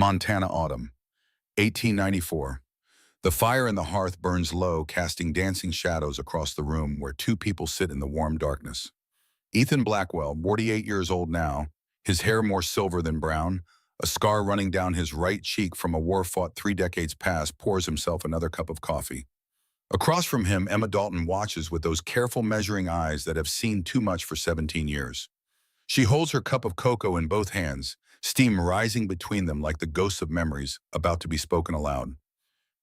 Montana autumn, 1894. The fire in the hearth burns low, casting dancing shadows across the room where two people sit in the warm darkness. Ethan Blackwell, 48 years old now, his hair more silver than brown, a scar running down his right cheek from a war fought 3 decades past, pours himself another cup of coffee. Across from him, Emma Dalton watches with those careful measuring eyes that have seen too much for 17 years. She holds her cup of cocoa in both hands, steam rising between them like the ghosts of memories about to be spoken aloud.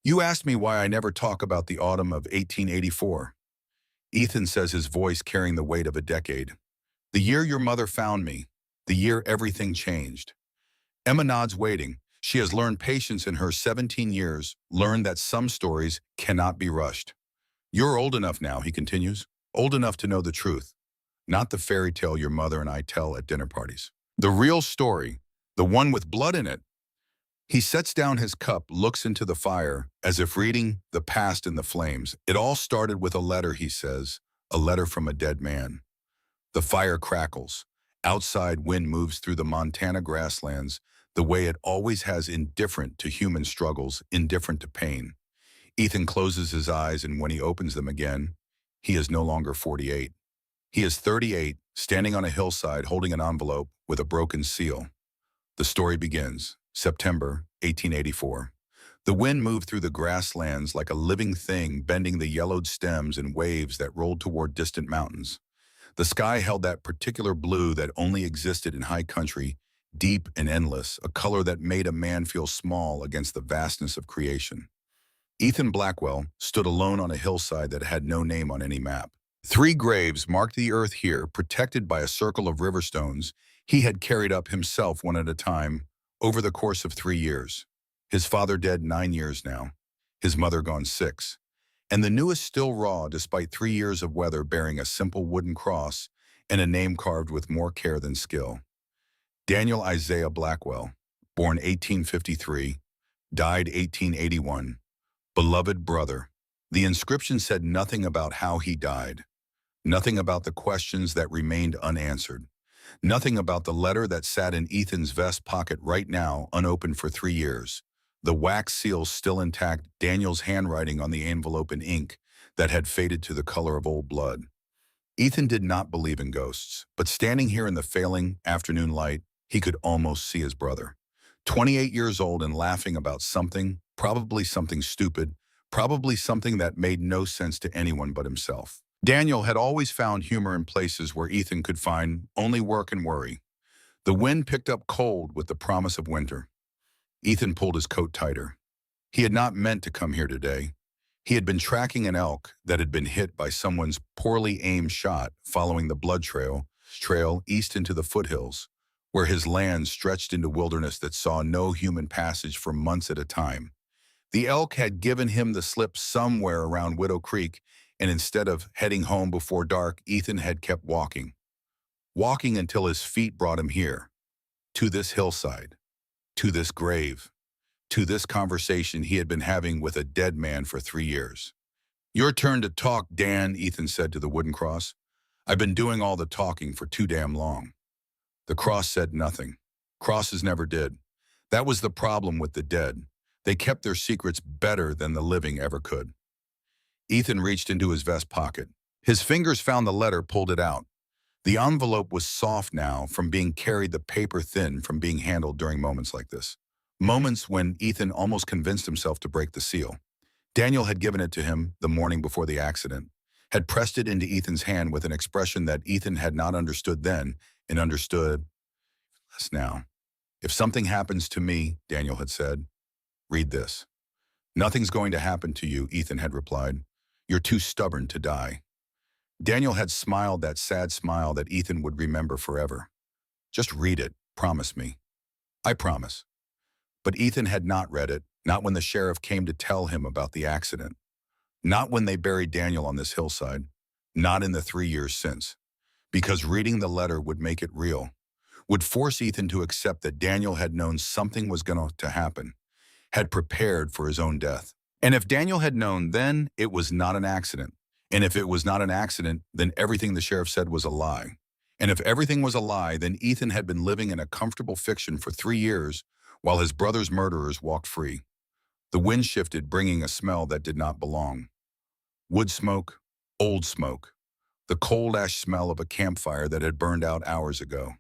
You asked me why I never talk about the autumn of 1884. Ethan says, his voice carrying the weight of a decade. The year your mother found me, the year everything changed. Emma nods, waiting. She has learned patience in her 17 years, learned that some stories cannot be rushed. You're old enough now, he continues, old enough to know the truth, not the fairy tale your mother and I tell at dinner parties. The real story, the one with blood in it. He sets down his cup, looks into the fire, as if reading the past in the flames. It all started with a letter, he says, a letter from a dead man. The fire crackles. Outside, wind moves through the Montana grasslands the way it always has, indifferent to human struggles, indifferent to pain. Ethan closes his eyes, and when he opens them again, he is no longer 48. He is 38, standing on a hillside holding an envelope with a broken seal. The story begins. September 1884. The wind moved through the grasslands like a living thing, bending the yellowed stems in waves that rolled toward distant mountains. The sky held that particular blue that only existed in high country, deep and endless, a color that made a man feel small against the vastness of creation. Ethan Blackwell stood alone on a hillside that had no name on any map. 3 graves marked the earth here, protected by a circle of river stones he had carried up himself one at a time over the course of 3 years. His father dead 9 years now, his mother gone 6, and the newest still raw despite 3 years of weather, bearing a simple wooden cross and a name carved with more care than skill. Daniel Isaiah Blackwell, born 1853, died 1881, beloved brother. The inscription said nothing about how he died, nothing about the questions that remained unanswered, nothing about the letter that sat in Ethan's vest pocket right now, unopened for 3 years. The wax seal still intact, Daniel's handwriting on the envelope in ink that had faded to the color of old blood. Ethan did not believe in ghosts, but standing here in the failing afternoon light, he could almost see his brother. 28 years old and laughing about something, probably something stupid, probably something that made no sense to anyone but himself. Daniel had always found humor in places where Ethan could find only work and worry. The wind picked up cold with the promise of winter. Ethan pulled his coat tighter. He had not meant to come here today. He had been tracking an elk that had been hit by someone's poorly aimed shot, following the blood trail east into the foothills, where his land stretched into wilderness that saw no human passage for months at a time. The elk had given him the slip somewhere around Widow Creek, and instead of heading home before dark, Ethan had kept walking. Walking until his feet brought him here, to this hillside, to this grave, to this conversation he had been having with a dead man for 3 years. Your turn to talk, Dan, Ethan said to the wooden cross. I've been doing all the talking for too damn long. The cross said nothing. Crosses never did. That was the problem with the dead. They kept their secrets better than the living ever could. Ethan reached into his vest pocket. His fingers found the letter, pulled it out. The envelope was soft now from being carried, the paper thin from being handled during moments like this. Moments when Ethan almost convinced himself to break the seal. Daniel had given it to him the morning before the accident, had pressed it into Ethan's hand with an expression that Ethan had not understood then and understood less now. If something happens to me, Daniel had said, read this. Nothing's going to happen to you, Ethan had replied. You're too stubborn to die. Daniel had smiled that sad smile that Ethan would remember forever. Just read it, promise me. I promise. But Ethan had not read it, not when the sheriff came to tell him about the accident, not when they buried Daniel on this hillside, not in the 3 years since, because reading the letter would make it real, would force Ethan to accept that Daniel had known something was going to happen, had prepared for his own death. And if Daniel had known, then it was not an accident. And if it was not an accident, then everything the sheriff said was a lie. And if everything was a lie, then Ethan had been living in a comfortable fiction for 3 years while his brother's murderers walked free. The wind shifted, bringing a smell that did not belong. Wood smoke, old smoke, the cold ash smell of a campfire that had burned out hours ago.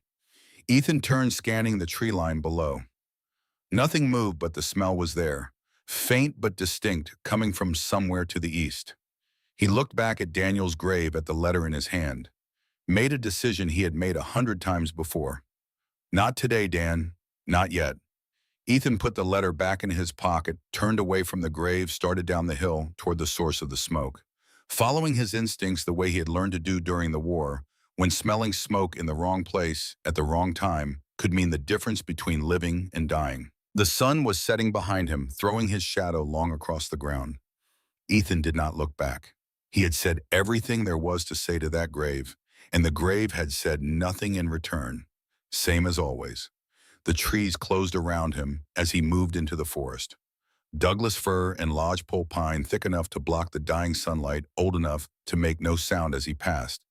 Ethan turned, scanning the tree line below. Nothing moved, but the smell was there, faint but distinct, coming from somewhere to the east. He looked back at Daniel's grave, at the letter in his hand. Made a decision he had made 100 times before. Not today, Dan. Not yet. Ethan put the letter back in his pocket, turned away from the grave, started down the hill toward the source of the smoke. Following his instincts the way he had learned to do during the war, when smelling smoke in the wrong place at the wrong time could mean the difference between living and dying. The sun was setting behind him, throwing his shadow long across the ground. Ethan did not look back. He had said everything there was to say to that grave, and the grave had said nothing in return. Same as always. The trees closed around him as he moved into the forest. Douglas fir and lodgepole pine, thick enough to block the dying sunlight, old enough to make no sound as he passed.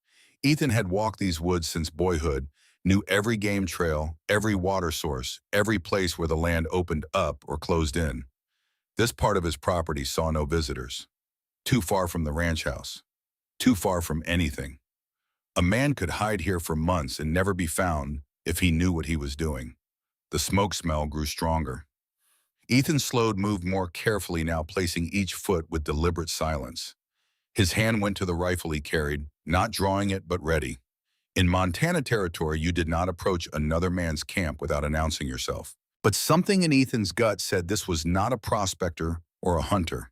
Ethan had walked these woods since boyhood, knew every game trail, every water source, every place where the land opened up or closed in. This part of his property saw no visitors. Too far from the ranch house. Too far from anything. A man could hide here for months and never be found if he knew what he was doing. The smoke smell grew stronger. Ethan slowed, moved more carefully now, placing each foot with deliberate silence. His hand went to the rifle he carried, not drawing it but ready. In Montana territory, you did not approach another man's camp without announcing yourself. But something in Ethan's gut said this was not a prospector or a hunter.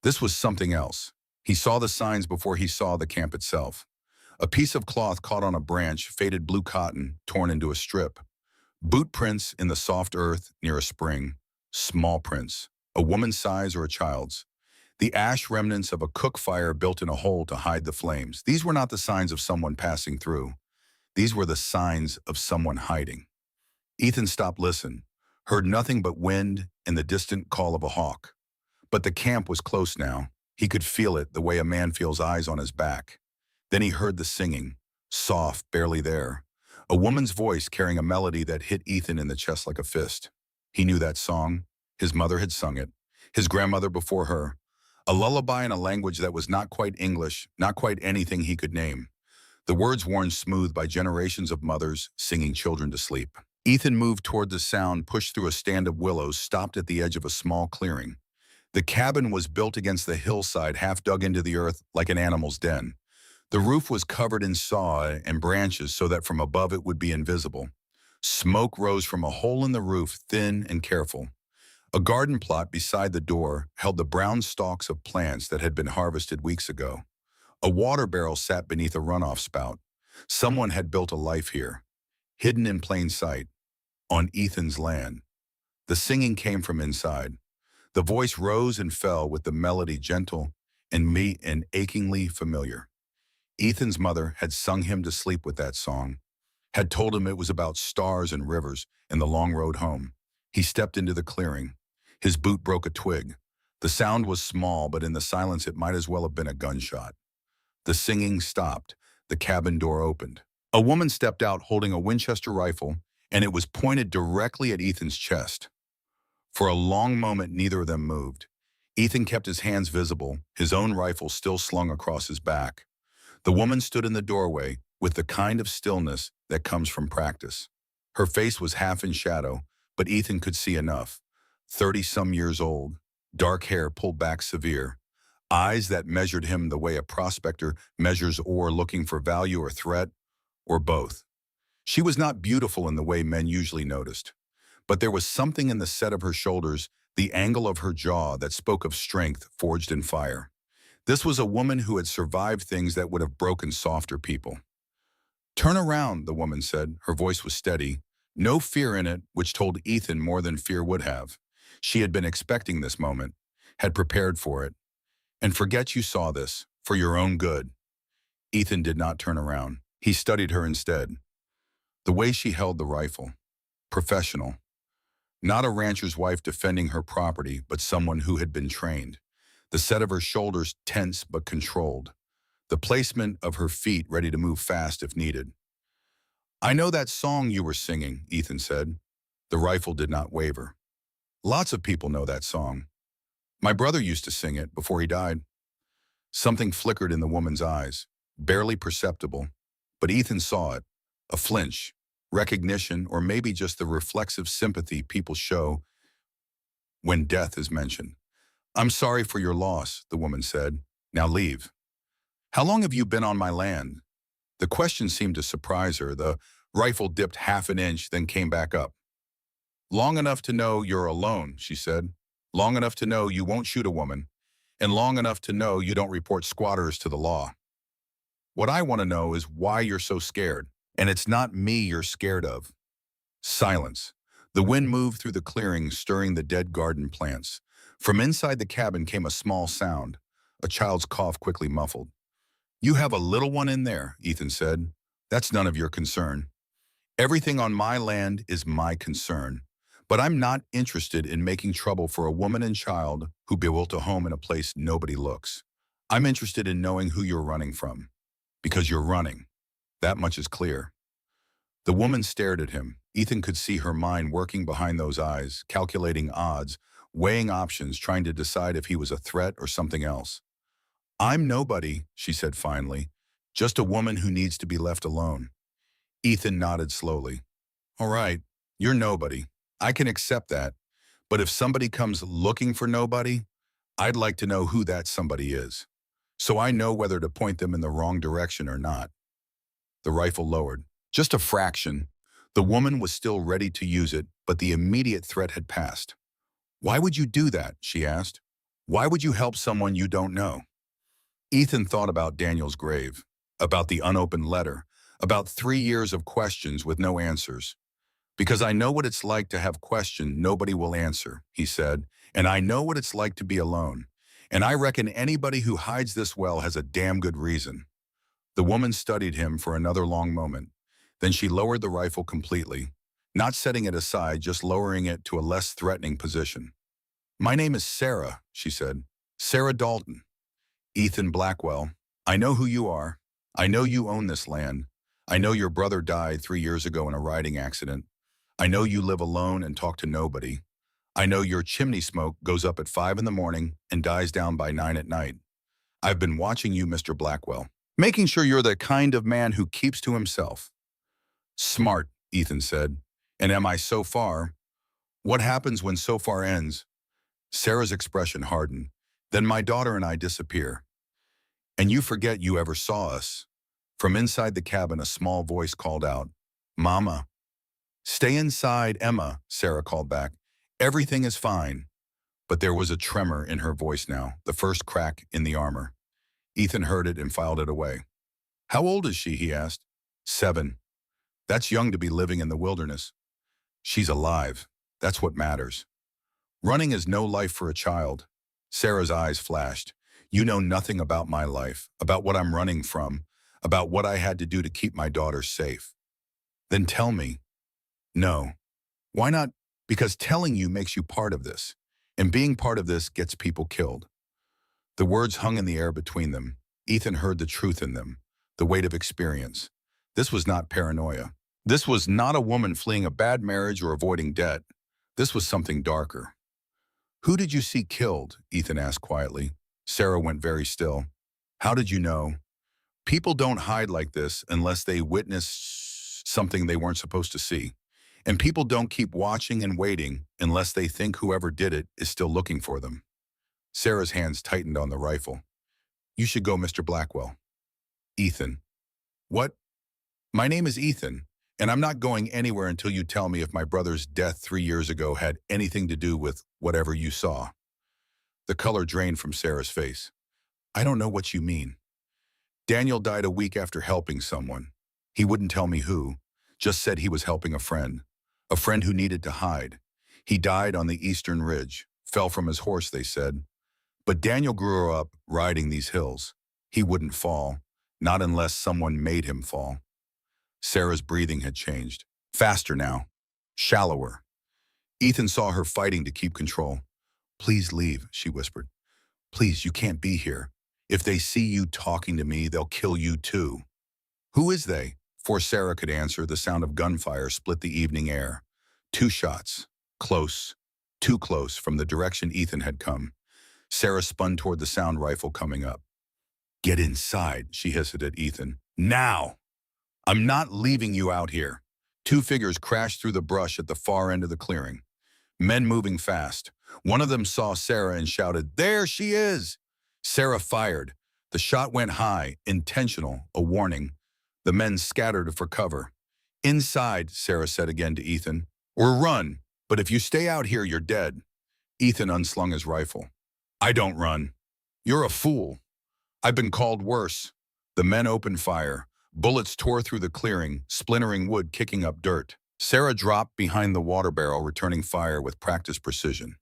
This was something else. He saw the signs before he saw the camp itself. A piece of cloth caught on a branch, faded blue cotton, torn into a strip. Boot prints in the soft earth near a spring. Small prints, a woman's size or a child's. The ash remnants of a cook fire built in a hole to hide the flames. These were not the signs of someone passing through. These were the signs of someone hiding. Ethan stopped, listened, heard nothing but wind and the distant call of a hawk. But the camp was close now. He could feel it, the way a man feels eyes on his back. Then he heard the singing, soft, barely there. A woman's voice carrying a melody that hit Ethan in the chest like a fist. He knew that song. His mother had sung it. His grandmother before her. A lullaby in a language that was not quite English, not quite anything he could name. The words worn smooth by generations of mothers singing children to sleep. Ethan moved toward the sound, pushed through a stand of willows, stopped at the edge of a small clearing. The cabin was built against the hillside, half dug into the earth like an animal's den. The roof was covered in saw and branches so that from above it would be invisible. Smoke rose from a hole in the roof, thin and careful. A garden plot beside the door held the brown stalks of plants that had been harvested weeks ago. A water barrel sat beneath a runoff spout. Someone had built a life here, hidden in plain sight, on Ethan's land. The singing came from inside. The voice rose and fell with the melody gentle and achingly familiar. Ethan's mother had sung him to sleep with that song, had told him it was about stars and rivers and the long road home. He stepped into the clearing. His boot broke a twig. The sound was small, but in the silence it might as well have been a gunshot. The singing stopped. The cabin door opened. A woman stepped out holding a Winchester rifle, and it was pointed directly at Ethan's chest. For a long moment, neither of them moved. Ethan kept his hands visible, his own rifle still slung across his back. The woman stood in the doorway with the kind of stillness that comes from practice. Her face was half in shadow, but Ethan could see enough. 30-some years old, dark hair pulled back severe, eyes that measured him the way a prospector measures ore, looking for value or threat, or both. She was not beautiful in the way men usually noticed, but there was something in the set of her shoulders, the angle of her jaw, that spoke of strength forged in fire. This was a woman who had survived things that would have broken softer people. "Turn around," the woman said. Her voice was steady, no fear in it, which told Ethan more than fear would have. She had been expecting this moment, had prepared for it. "And forget you saw this, for your own good." Ethan did not turn around. He studied her instead. The way she held the rifle. Professional. Not a rancher's wife defending her property, but someone who had been trained. The set of her shoulders tense but controlled. The placement of her feet ready to move fast if needed. "I know that song you were singing," Ethan said. The rifle did not waver. Lots of people know that song. My brother used to sing it before he died. Something flickered in the woman's eyes, barely perceptible, but Ethan saw it. A flinch, recognition, or maybe just the reflexive sympathy people show when death is mentioned. I'm sorry for your loss, the woman said. Now leave. How long have you been on my land? The question seemed to surprise her. The rifle dipped half an inch, then came back up. Long enough to know you're alone, she said. Long enough to know you won't shoot a woman, and long enough to know you don't report squatters to the law. What I want to know is why you're so scared, and it's not me you're scared of. Silence. The wind moved through the clearing, stirring the dead garden plants. From inside the cabin came a small sound, a child's cough quickly muffled. You have a little one in there, Ethan said. That's none of your concern. Everything on my land is my concern. But I'm not interested in making trouble for a woman and child who built a home in a place nobody looks. I'm interested in knowing who you're running from. Because you're running. That much is clear. The woman stared at him. Ethan could see her mind working behind those eyes, calculating odds, weighing options, trying to decide if he was a threat or something else. I'm nobody, she said finally. Just a woman who needs to be left alone. Ethan nodded slowly. All right, you're nobody. I can accept that. But if somebody comes looking for nobody, I'd like to know who that somebody is, so I know whether to point them in the wrong direction or not. The rifle lowered. Just a fraction. The woman was still ready to use it, but the immediate threat had passed. Why would you do that? She asked. Why would you help someone you don't know? Ethan thought about Daniel's grave, about the unopened letter, about 3 years of questions with no answers. Because I know what it's like to have questions nobody will answer, he said, and I know what it's like to be alone. And I reckon anybody who hides this well has a damn good reason. The woman studied him for another long moment. Then she lowered the rifle completely, not setting it aside, just lowering it to a less threatening position. My name is Sarah, she said. Sarah Dalton. Ethan Blackwell. I know who you are. I know you own this land. I know your brother died 3 years ago in a riding accident. I know you live alone and talk to nobody. I know your chimney smoke goes up at 5 in the morning and dies down by 9 at night. I've been watching you, Mr. Blackwell, making sure you're the kind of man who keeps to himself. Smart, Ethan said. And am I so far? What happens when so far ends? Sarah's expression hardened. Then my daughter and I disappear. And you forget you ever saw us. From inside the cabin, a small voice called out, Mama. Stay inside, Emma, Sarah called back. Everything is fine. But there was a tremor in her voice now, the first crack in the armor. Ethan heard it and filed it away. How old is she? He asked. 7. That's young to be living in the wilderness. She's alive. That's what matters. Running is no life for a child. Sarah's eyes flashed. You know nothing about my life, about what I'm running from, about what I had to do to keep my daughter safe. Then tell me. No. Why not? Because telling you makes you part of this, and being part of this gets people killed. The words hung in the air between them. Ethan heard the truth in them, the weight of experience. This was not paranoia. This was not a woman fleeing a bad marriage or avoiding debt. This was something darker. Who did you see killed? Ethan asked quietly. Sarah went very still. How did you know? People don't hide like this unless they witness something they weren't supposed to see. And people don't keep watching and waiting unless they think whoever did it is still looking for them. Sarah's hands tightened on the rifle. You should go, Mr. Blackwell. Ethan. What? My name is Ethan, and I'm not going anywhere until you tell me if my brother's death 3 years ago had anything to do with whatever you saw. The color drained from Sarah's face. I don't know what you mean. Daniel died a week after helping someone. He wouldn't tell me who, just said he was helping a friend who needed to hide. He died on the eastern ridge, fell from his horse, they said. But Daniel grew up riding these hills. He wouldn't fall, not unless someone made him fall. Sarah's breathing had changed. Faster now. Shallower. Ethan saw her fighting to keep control. Please leave, she whispered. Please, you can't be here. If they see you talking to me, they'll kill you too. Who is they? Before Sarah could answer, the sound of gunfire split the evening air. 2 shots. Close. Too close from the direction Ethan had come. Sarah spun toward the sound rifle coming up. Get inside, she hissed at Ethan. Now! I'm not leaving you out here. 2 figures crashed through the brush at the far end of the clearing. Men moving fast. One of them saw Sarah and shouted, "There she is!" Sarah fired. The shot went high, intentional, a warning. The men scattered for cover. Inside, Sarah said again to Ethan, or run, but if you stay out here, you're dead. Ethan unslung his rifle. I don't run. You're a fool. I've been called worse. The men opened fire. Bullets tore through the clearing, splintering wood, kicking up dirt. Sarah dropped behind the water barrel, returning fire with practiced precision.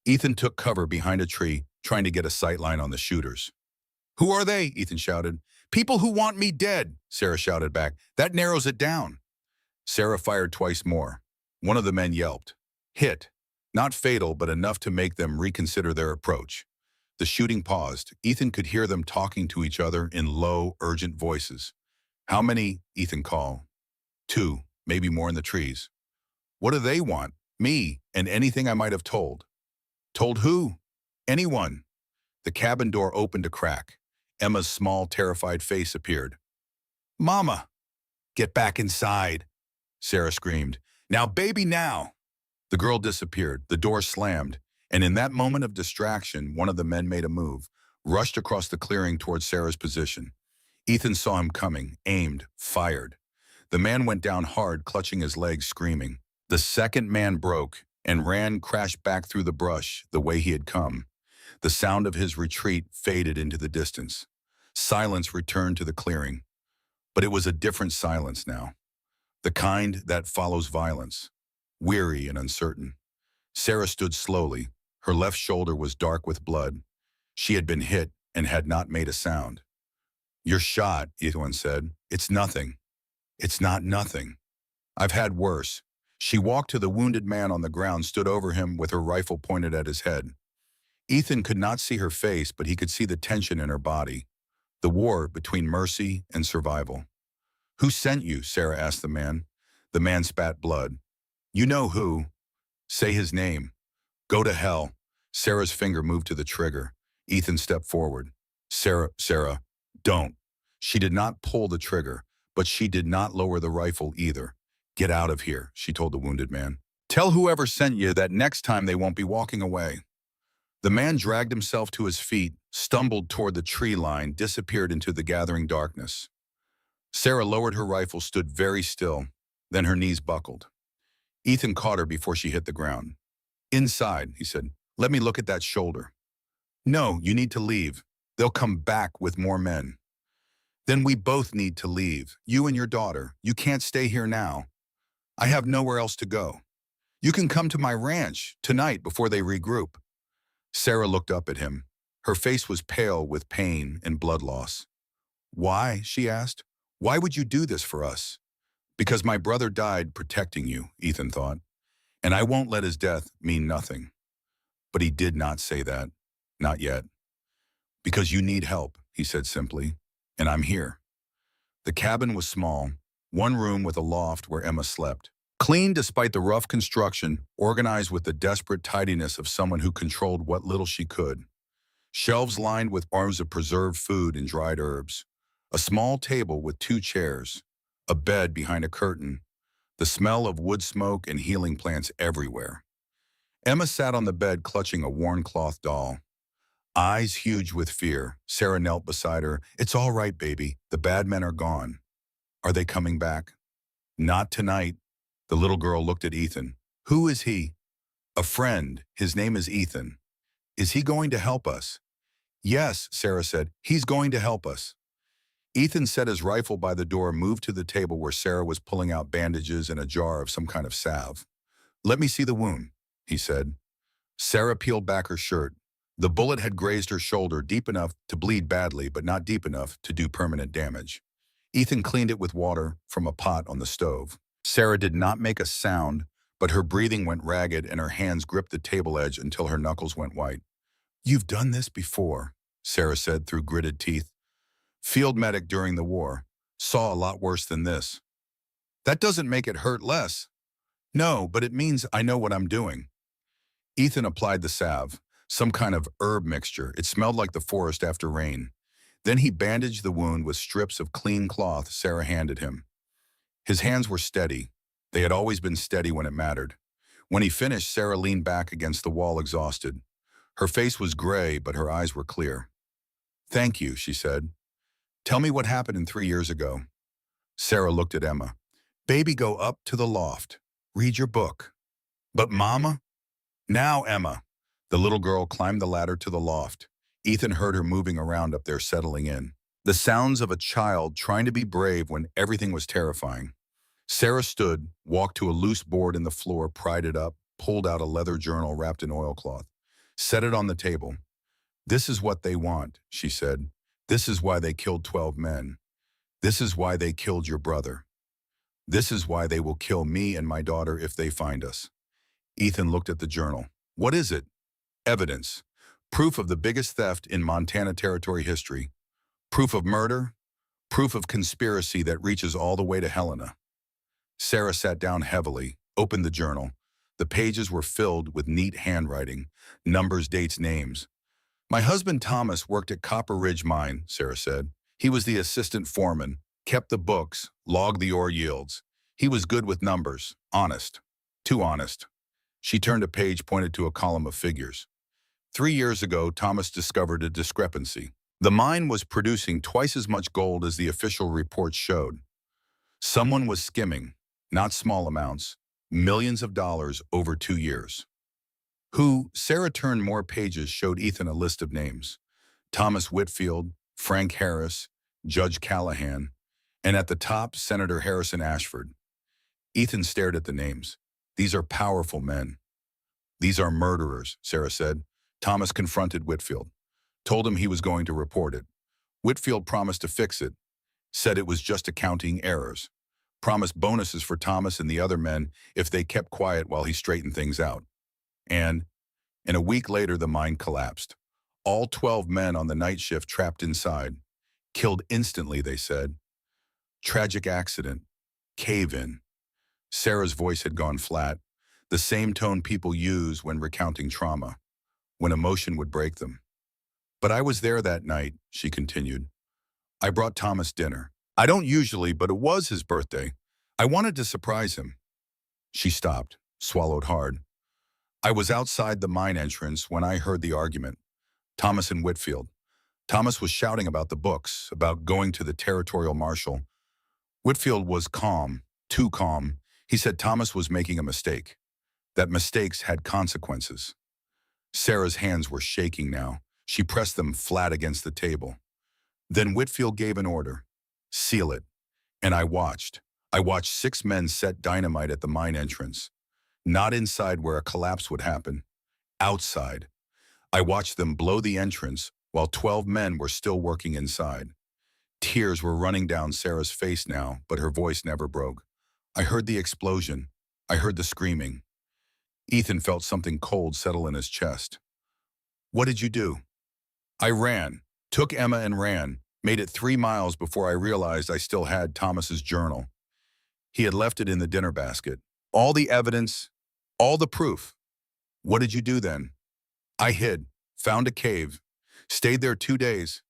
Ethan took cover behind a tree, trying to get a sight line on the shooters. Who are they? Ethan shouted. People who want me dead, Sarah shouted back. That narrows it down. Sarah fired twice more. One of the men yelped. Hit. Not fatal, but enough to make them reconsider their approach. The shooting paused. Ethan could hear them talking to each other in low, urgent voices. How many? Ethan called. 2, maybe more in the trees. What do they want? Me, and anything I might have told. Told who? Anyone. The cabin door opened a crack. Emma's small, terrified face appeared. Mama! Get back inside, Sarah screamed. Now, baby, now! The girl disappeared. The door slammed, and in that moment of distraction, one of the men made a move, rushed across the clearing towards Sarah's position. Ethan saw him coming, aimed, fired. The man went down hard, clutching his legs, screaming. The second man broke and crashed back through the brush the way he had come. The sound of his retreat faded into the distance. Silence returned to the clearing. But it was a different silence now. The kind that follows violence, weary and uncertain. Sarah stood slowly. Her left shoulder was dark with blood. She had been hit and had not made a sound. You're shot, Ethan said. It's nothing. It's not nothing. I've had worse. She walked to the wounded man on the ground, stood over him with her rifle pointed at his head. Ethan could not see her face, but he could see the tension in her body. The war between mercy and survival. Who sent you? Sarah asked the man. The man spat blood. You know who. Say his name. Go to hell. Sarah's finger moved to the trigger. Ethan stepped forward. Sarah, don't. She did not pull the trigger, but she did not lower the rifle either. Get out of here, she told the wounded man. Tell whoever sent you that next time they won't be walking away. The man dragged himself to his feet, stumbled toward the tree line, disappeared into the gathering darkness. Sarah lowered her rifle, stood very still, then her knees buckled. Ethan caught her before she hit the ground. Inside, he said. Let me look at that shoulder. No, you need to leave. They'll come back with more men. Then we both need to leave. You and your daughter. You can't stay here now. I have nowhere else to go. You can come to my ranch tonight before they regroup. Sarah looked up at him. Her face was pale with pain and blood loss. Why? She asked. Why would you do this for us? Because my brother died protecting you, Ethan thought. And I won't let his death mean nothing. But he did not say that. Not yet. Because you need help, he said simply. And I'm here. The cabin was small, one room with a loft where Emma slept. Clean despite the rough construction, organized with the desperate tidiness of someone who controlled what little she could. Shelves lined with bars of preserved food and dried herbs. A small table with 2 chairs. A bed behind a curtain. The smell of wood smoke and healing plants everywhere. Emma sat on the bed clutching a worn cloth doll. Eyes huge with fear, Sarah knelt beside her. It's all right, baby. The bad men are gone. Are they coming back? Not tonight. The little girl looked at Ethan. Who is he? A friend. His name is Ethan. Is he going to help us? Yes, Sarah said. He's going to help us. Ethan set his rifle by the door, moved to the table where Sarah was pulling out bandages and a jar of some kind of salve. Let me see the wound, he said. Sarah peeled back her shirt. The bullet had grazed her shoulder deep enough to bleed badly, but not deep enough to do permanent damage. Ethan cleaned it with water from a pot on the stove. Sarah did not make a sound, but her breathing went ragged and her hands gripped the table edge until her knuckles went white. You've done this before, Sarah said through gritted teeth. Field medic during the war. Saw a lot worse than this. That doesn't make it hurt less. No, but it means I know what I'm doing. Ethan applied the salve, some kind of herb mixture. It smelled like the forest after rain. Then he bandaged the wound with strips of clean cloth Sarah handed him. His hands were steady. They had always been steady when it mattered. When he finished, Sarah leaned back against the wall exhausted. Her face was gray, but her eyes were clear. "Thank you," she said. "Tell me what happened 3 years ago." Sarah looked at Emma. "Baby, go up to the loft. Read your book." "But Mama?" "Now, Emma." The little girl climbed the ladder to the loft. Ethan heard her moving around up there, settling in. The sounds of a child trying to be brave when everything was terrifying. Sarah stood, walked to a loose board in the floor, pried it up, pulled out a leather journal wrapped in oilcloth, set it on the table. "This is what they want," she said. "This is why they killed 12 men. This is why they killed your brother. This is why they will kill me and my daughter if they find us." Ethan looked at the journal. "What is it?" "Evidence. Proof of the biggest theft in Montana Territory history. Proof of murder. Proof of conspiracy that reaches all the way to Helena." Sarah sat down heavily, opened the journal. The pages were filled with neat handwriting, numbers, dates, names. "My husband Thomas worked at Copper Ridge Mine," Sarah said. "He was the assistant foreman, kept the books, logged the ore yields. He was good with numbers, honest. Too honest." She turned a page, pointed to a column of figures. 3 years ago, Thomas discovered a discrepancy. The mine was producing twice as much gold as the official reports showed. Someone was skimming, not small amounts, millions of dollars over 2 years. Who? Sarah turned more pages, showed Ethan a list of names. Thomas Whitfield, Frank Harris, Judge Callahan, and at the top, Senator Harrison Ashford. Ethan stared at the names. "These are powerful men." "These are murderers," Sarah said. Thomas confronted Whitfield, told him he was going to report it. Whitfield promised to fix it, said it was just accounting errors, promised bonuses for Thomas and the other men if they kept quiet while he straightened things out. And a week later, the mine collapsed. All 12 men on the night shift trapped inside. Killed instantly, they said. Tragic accident. Cave-in. Sarah's voice had gone flat, the same tone people use when recounting trauma, when emotion would break them. "But I was there that night," she continued. "I brought Thomas dinner. I don't usually, but it was his birthday. I wanted to surprise him." She stopped, swallowed hard. "I was outside the mine entrance when I heard the argument. Thomas and Whitfield. Thomas was shouting about the books, about going to the territorial marshal. Whitfield was calm, too calm. He said Thomas was making a mistake, that mistakes had consequences." Sarah's hands were shaking now. She pressed them flat against the table. Then Whitfield gave an order. "Seal it." And I watched. I watched 6 men set dynamite at the mine entrance. Not inside where a collapse would happen. Outside. I watched them blow the entrance while 12 men were still working inside. Tears were running down Sarah's face now, but her voice never broke. I heard the explosion. I heard the screaming. Ethan felt something cold settle in his chest. "What did you do?" "I ran. Took Emma and ran. Made it 3 miles before I realized I still had Thomas's journal. He had left it in the dinner basket. All the evidence, all the proof." "What did you do then?" "I hid. Found a cave. Stayed there 2 days.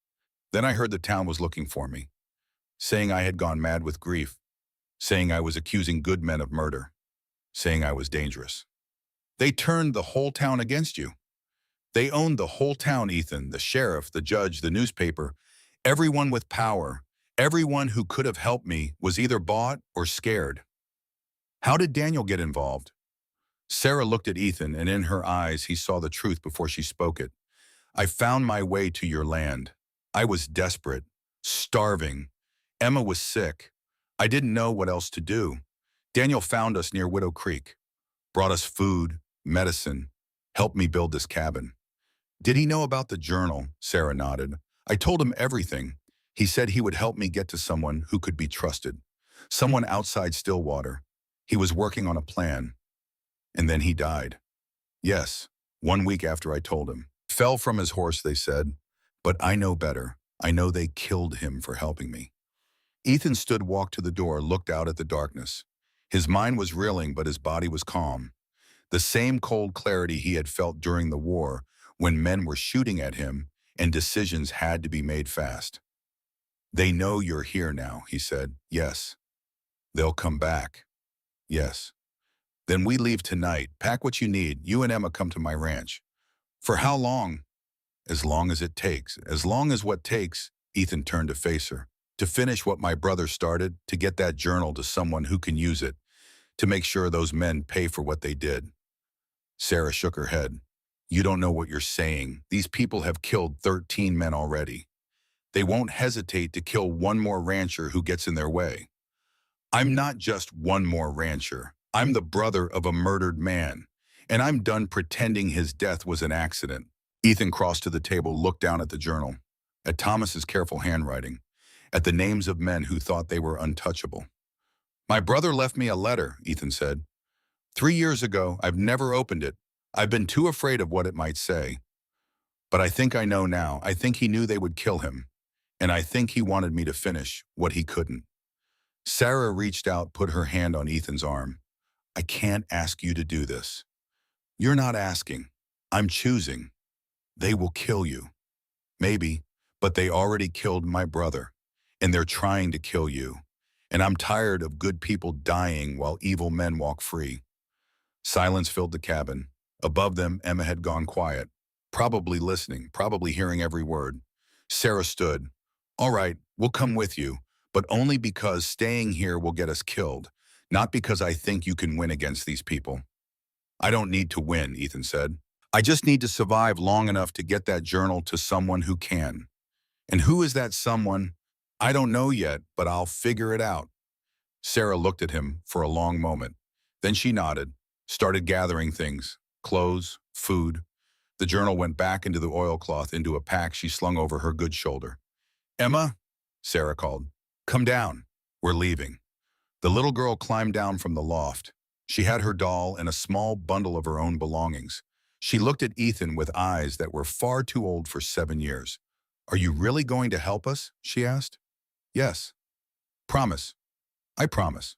Then I heard the town was looking for me, saying I had gone mad with grief, saying I was accusing good men of murder, saying I was dangerous. They turned the whole town against you. They owned the whole town, Ethan, the sheriff, the judge, the newspaper, everyone with power, everyone who could have helped me was either bought or scared." "How did Daniel get involved?" Sarah looked at Ethan, and in her eyes he saw the truth before she spoke it. "I found my way to your land. I was desperate, starving. Emma was sick. I didn't know what else to do. Daniel found us near Widow Creek, brought us food, medicine, helped me build this cabin." "Did he know about the journal?" Sarah nodded. "I told him everything. He said he would help me get to someone who could be trusted, someone outside Stillwater. He was working on a plan. And then he died." "Yes, 1 week after I told him. Fell from his horse, they said. But I know better. I know they killed him for helping me." Ethan stood, walked to the door, looked out at the darkness. His mind was reeling, but his body was calm. The same cold clarity he had felt during the war, when men were shooting at him and decisions had to be made fast. They know you're here now, he said. Yes. They'll come back. Yes. Then we leave tonight. Pack what you need. You and Emma come to my ranch. For how long? As long as it takes. As long as what takes, Ethan turned to face her. To finish what my brother started, to get that journal to someone who can use it, to make sure those men pay for what they did. Sarah shook her head. You don't know what you're saying. These people have killed 13 men already. They won't hesitate to kill one more rancher who gets in their way. I'm not just one more rancher. I'm the brother of a murdered man, and I'm done pretending his death was an accident. Ethan crossed to the table, looked down at the journal, at Thomas's careful handwriting, at the names of men who thought they were untouchable. My brother left me a letter, Ethan said. 3 years ago, I've never opened it. I've been too afraid of what it might say. But I think I know now. I think he knew they would kill him, and I think he wanted me to finish what he couldn't. Sarah reached out, put her hand on Ethan's arm. I can't ask you to do this. You're not asking. I'm choosing. They will kill you. Maybe, but they already killed my brother, and they're trying to kill you. And I'm tired of good people dying while evil men walk free. Silence filled the cabin. Above them, Emma had gone quiet, probably listening, probably hearing every word. Sarah stood. All right, we'll come with you, but only because staying here will get us killed, not because I think you can win against these people. I don't need to win, Ethan said. I just need to survive long enough to get that journal to someone who can. And who is that someone? I don't know yet, but I'll figure it out. Sarah looked at him for a long moment. Then she nodded, started gathering things, clothes, food. The journal went back into the oilcloth into a pack she slung over her good shoulder. Emma, Sarah called, come down. We're leaving. The little girl climbed down from the loft. She had her doll and a small bundle of her own belongings. She looked at Ethan with eyes that were far too old for 7 years. Are you really going to help us? She asked. Yes. Promise. I promise.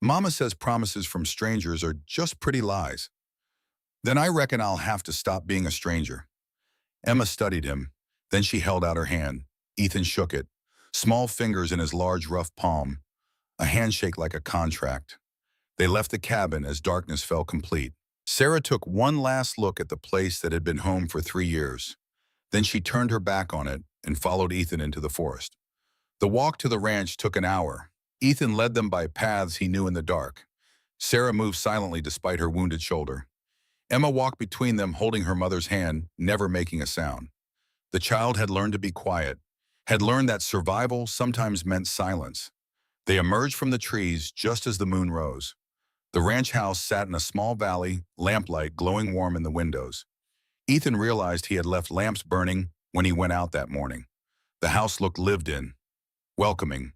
Mama says promises from strangers are just pretty lies. Then I reckon I'll have to stop being a stranger. Emma studied him. Then she held out her hand. Ethan shook it, small fingers in his large, rough palm, a handshake like a contract. They left the cabin as darkness fell complete. Sarah took one last look at the place that had been home for 3 years. Then she turned her back on it and followed Ethan into the forest. The walk to the ranch took an hour. Ethan led them by paths he knew in the dark. Sarah moved silently despite her wounded shoulder. Emma walked between them, holding her mother's hand, never making a sound. The child had learned to be quiet, had learned that survival sometimes meant silence. They emerged from the trees just as the moon rose. The ranch house sat in a small valley, lamplight glowing warm in the windows. Ethan realized he had left lamps burning when he went out that morning. The house looked lived in, welcoming.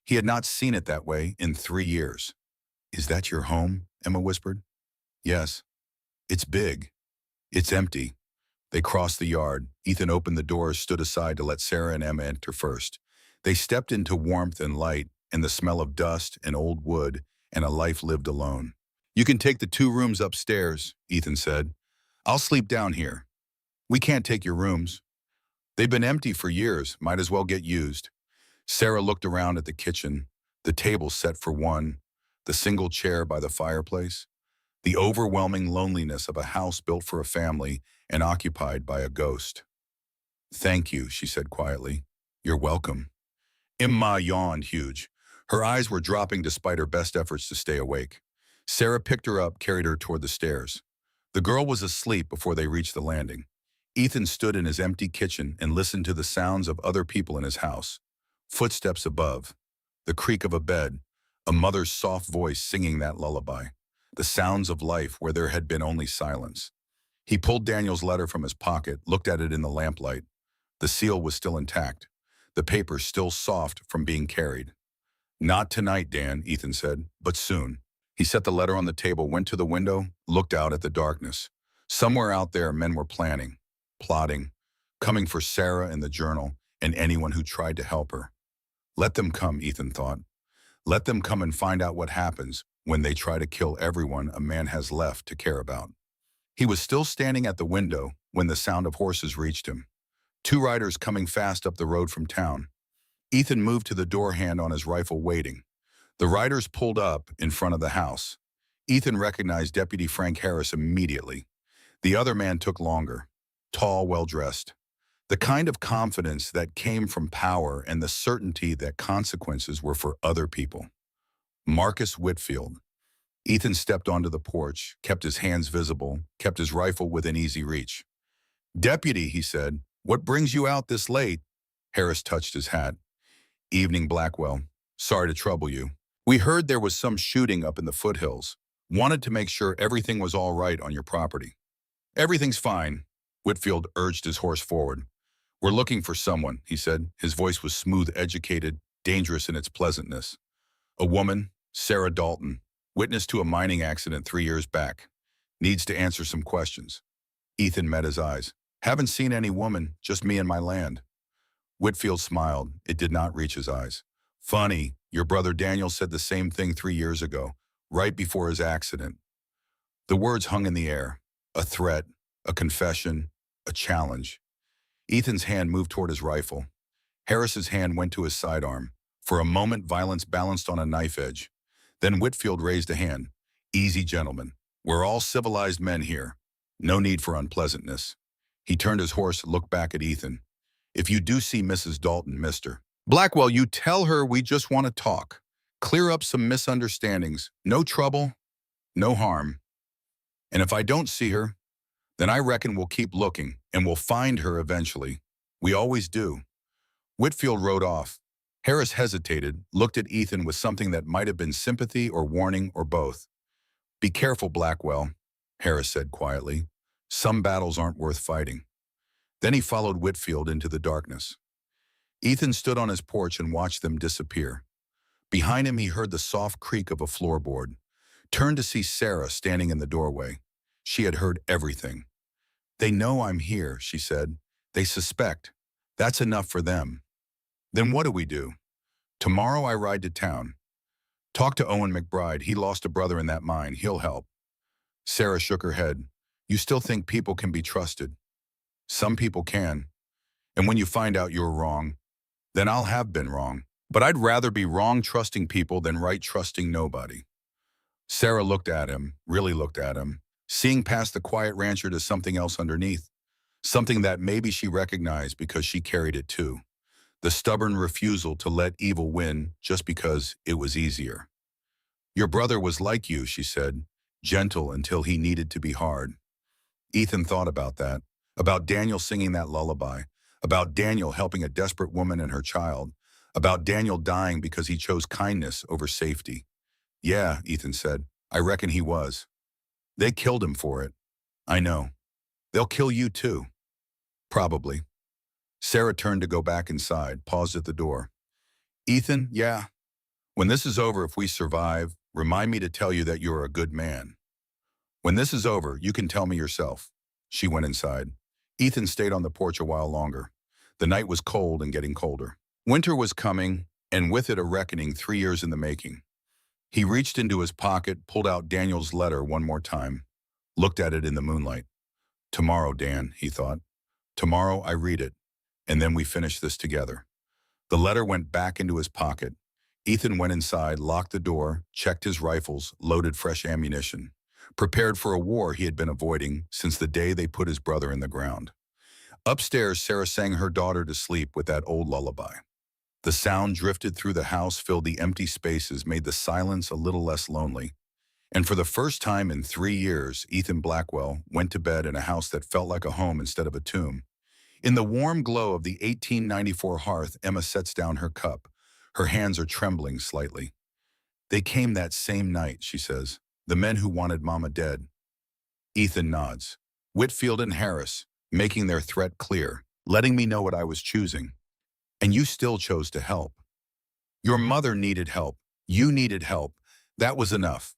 He had not seen it that way in 3 years. Is that your home? Emma whispered. Yes. It's big. It's empty. They crossed the yard. Ethan opened the door, stood aside to let Sarah and Emma enter first. They stepped into warmth and light and the smell of dust and old wood and a life lived alone. You can take the 2 rooms upstairs, Ethan said. I'll sleep down here. We can't take your rooms. They've been empty for years, might as well get used. Sarah looked around at the kitchen, the table set for one, the single chair by the fireplace, the overwhelming loneliness of a house built for a family and occupied by a ghost. Thank you, she said quietly. You're welcome. Emma yawned huge. Her eyes were dropping despite her best efforts to stay awake. Sarah picked her up, carried her toward the stairs. The girl was asleep before they reached the landing. Ethan stood in his empty kitchen and listened to the sounds of other people in his house. Footsteps above, the creak of a bed, a mother's soft voice singing that lullaby, the sounds of life where there had been only silence. He pulled Daniel's letter from his pocket, looked at it in the lamplight. The seal was still intact, the paper still soft from being carried. Not tonight, Dan, Ethan said, but soon. He set the letter on the table, went to the window, looked out at the darkness. Somewhere out there, men were planning, plotting, coming for Sarah and the journal and anyone who tried to help her. Let them come, Ethan thought. Let them come and find out what happens when they try to kill everyone a man has left to care about. He was still standing at the window when the sound of horses reached him. Two riders coming fast up the road from town. Ethan moved to the door, hand on his rifle, waiting. The riders pulled up in front of the house. Ethan recognized Deputy Frank Harris immediately. The other man took longer. Tall, well-dressed. The kind of confidence that came from power and the certainty that consequences were for other people. Marcus Whitfield. Ethan stepped onto the porch, kept his hands visible, kept his rifle within easy reach. "Deputy," he said, "what brings you out this late?" Harris touched his hat. "Evening, Blackwell. Sorry to trouble you. We heard there was some shooting up in the foothills. Wanted to make sure everything was all right on your property." "Everything's fine," Whitfield urged his horse forward. "We're looking for someone," he said. His voice was smooth, educated, dangerous in its pleasantness. "A woman, Sarah Dalton, witness to a mining accident 3 years back. Needs to answer some questions." Ethan met his eyes. "Haven't seen any woman, just me and my land." Whitfield smiled. It did not reach his eyes. "Funny, your brother Daniel said the same thing 3 years ago, right before his accident." The words hung in the air. A threat, a confession, a challenge. Ethan's hand moved toward his rifle. Harris's hand went to his sidearm. For a moment, violence balanced on a knife edge. Then Whitfield raised a hand. "Easy, gentlemen. We're all civilized men here. No need for unpleasantness." He turned his horse, looked back at Ethan. "If you do see Mrs. Dalton, Mr. Blackwell, you tell her we just want to talk. Clear up some misunderstandings. No trouble, no harm. And if I don't see her, then I reckon we'll keep looking, and we'll find her eventually. We always do." Whitfield rode off. Harris hesitated, looked at Ethan with something that might have been sympathy or warning or both. "Be careful, Blackwell," Harris said quietly. "Some battles aren't worth fighting." Then he followed Whitfield into the darkness. Ethan stood on his porch and watched them disappear. Behind him, he heard the soft creak of a floorboard. Turned to see Sarah standing in the doorway. She had heard everything. "They know I'm here," she said. "They suspect. That's enough for them." "Then what do we do?" "Tomorrow I ride to town. Talk to Owen McBride. He lost a brother in that mine. He'll help." Sarah shook her head. "You still think people can be trusted?" "Some people can. And when you find out you're wrong, then I'll have been wrong. But I'd rather be wrong trusting people than right trusting nobody." Sarah looked at him, really looked at him, seeing past the quiet rancher to something else underneath. Something that maybe she recognized because she carried it too. The stubborn refusal to let evil win just because it was easier. "Your brother was like you," she said, gentle until he needed to be hard. Ethan thought about that, about Daniel singing that lullaby, about Daniel helping a desperate woman and her child, about Daniel dying because he chose kindness over safety. "Yeah," Ethan said, "I reckon he was. They killed him for it." "I know. They'll kill you too." "Probably." Sarah turned to go back inside, paused at the door. "Ethan, yeah. When this is over, if we survive, remind me to tell you that you're a good man. When this is over, you can tell me yourself." She went inside. Ethan stayed on the porch a while longer. The night was cold and getting colder. Winter was coming, and with it a reckoning 3 years in the making. He reached into his pocket, pulled out Daniel's letter one more time, looked at it in the moonlight. "Tomorrow, Dan," he thought. "Tomorrow I read it, and then we finish this together." The letter went back into his pocket. Ethan went inside, locked the door, checked his rifles, loaded fresh ammunition, prepared for a war he had been avoiding since the day they put his brother in the ground. Upstairs, Sarah sang her daughter to sleep with that old lullaby. The sound drifted through the house, filled the empty spaces, made the silence a little less lonely. And for the first time in 3 years, Ethan Blackwell went to bed in a house that felt like a home instead of a tomb. In the warm glow of the 1894 hearth, Emma sets down her cup. Her hands are trembling slightly. "They came that same night," she says. "The men who wanted Mama dead." Ethan nods. "Whitfield and Harris, making their threat clear, letting me know what I was choosing. And you still chose to help. Your mother needed help. You needed help. That was enough."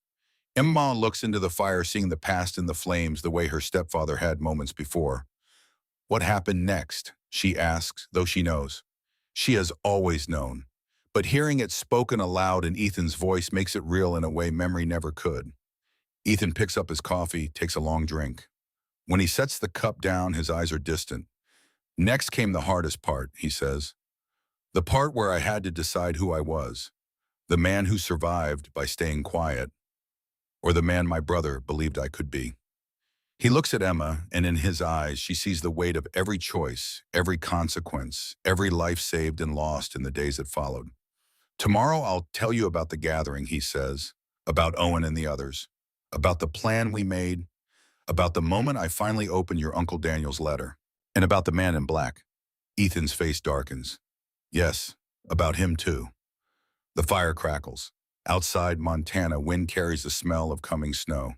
Emma looks into the fire, seeing the past in the flames the way her stepfather had moments before. "What happened next?" she asks, though she knows. She has always known. But hearing it spoken aloud in Ethan's voice makes it real in a way memory never could. Ethan picks up his coffee, takes a long drink. When he sets the cup down, his eyes are distant. Next came the hardest part, he says. The part where I had to decide who I was. The man who survived by staying quiet, or the man my brother believed I could be. He looks at Emma, and in his eyes, she sees the weight of every choice, every consequence, every life saved and lost in the days that followed. Tomorrow I'll tell you about the gathering, he says, about Owen and the others, about the plan we made, about the moment I finally opened your Uncle Daniel's letter, and about the man in black. Ethan's face darkens. Yes, about him too. The fire crackles. Outside Montana, wind carries the smell of coming snow.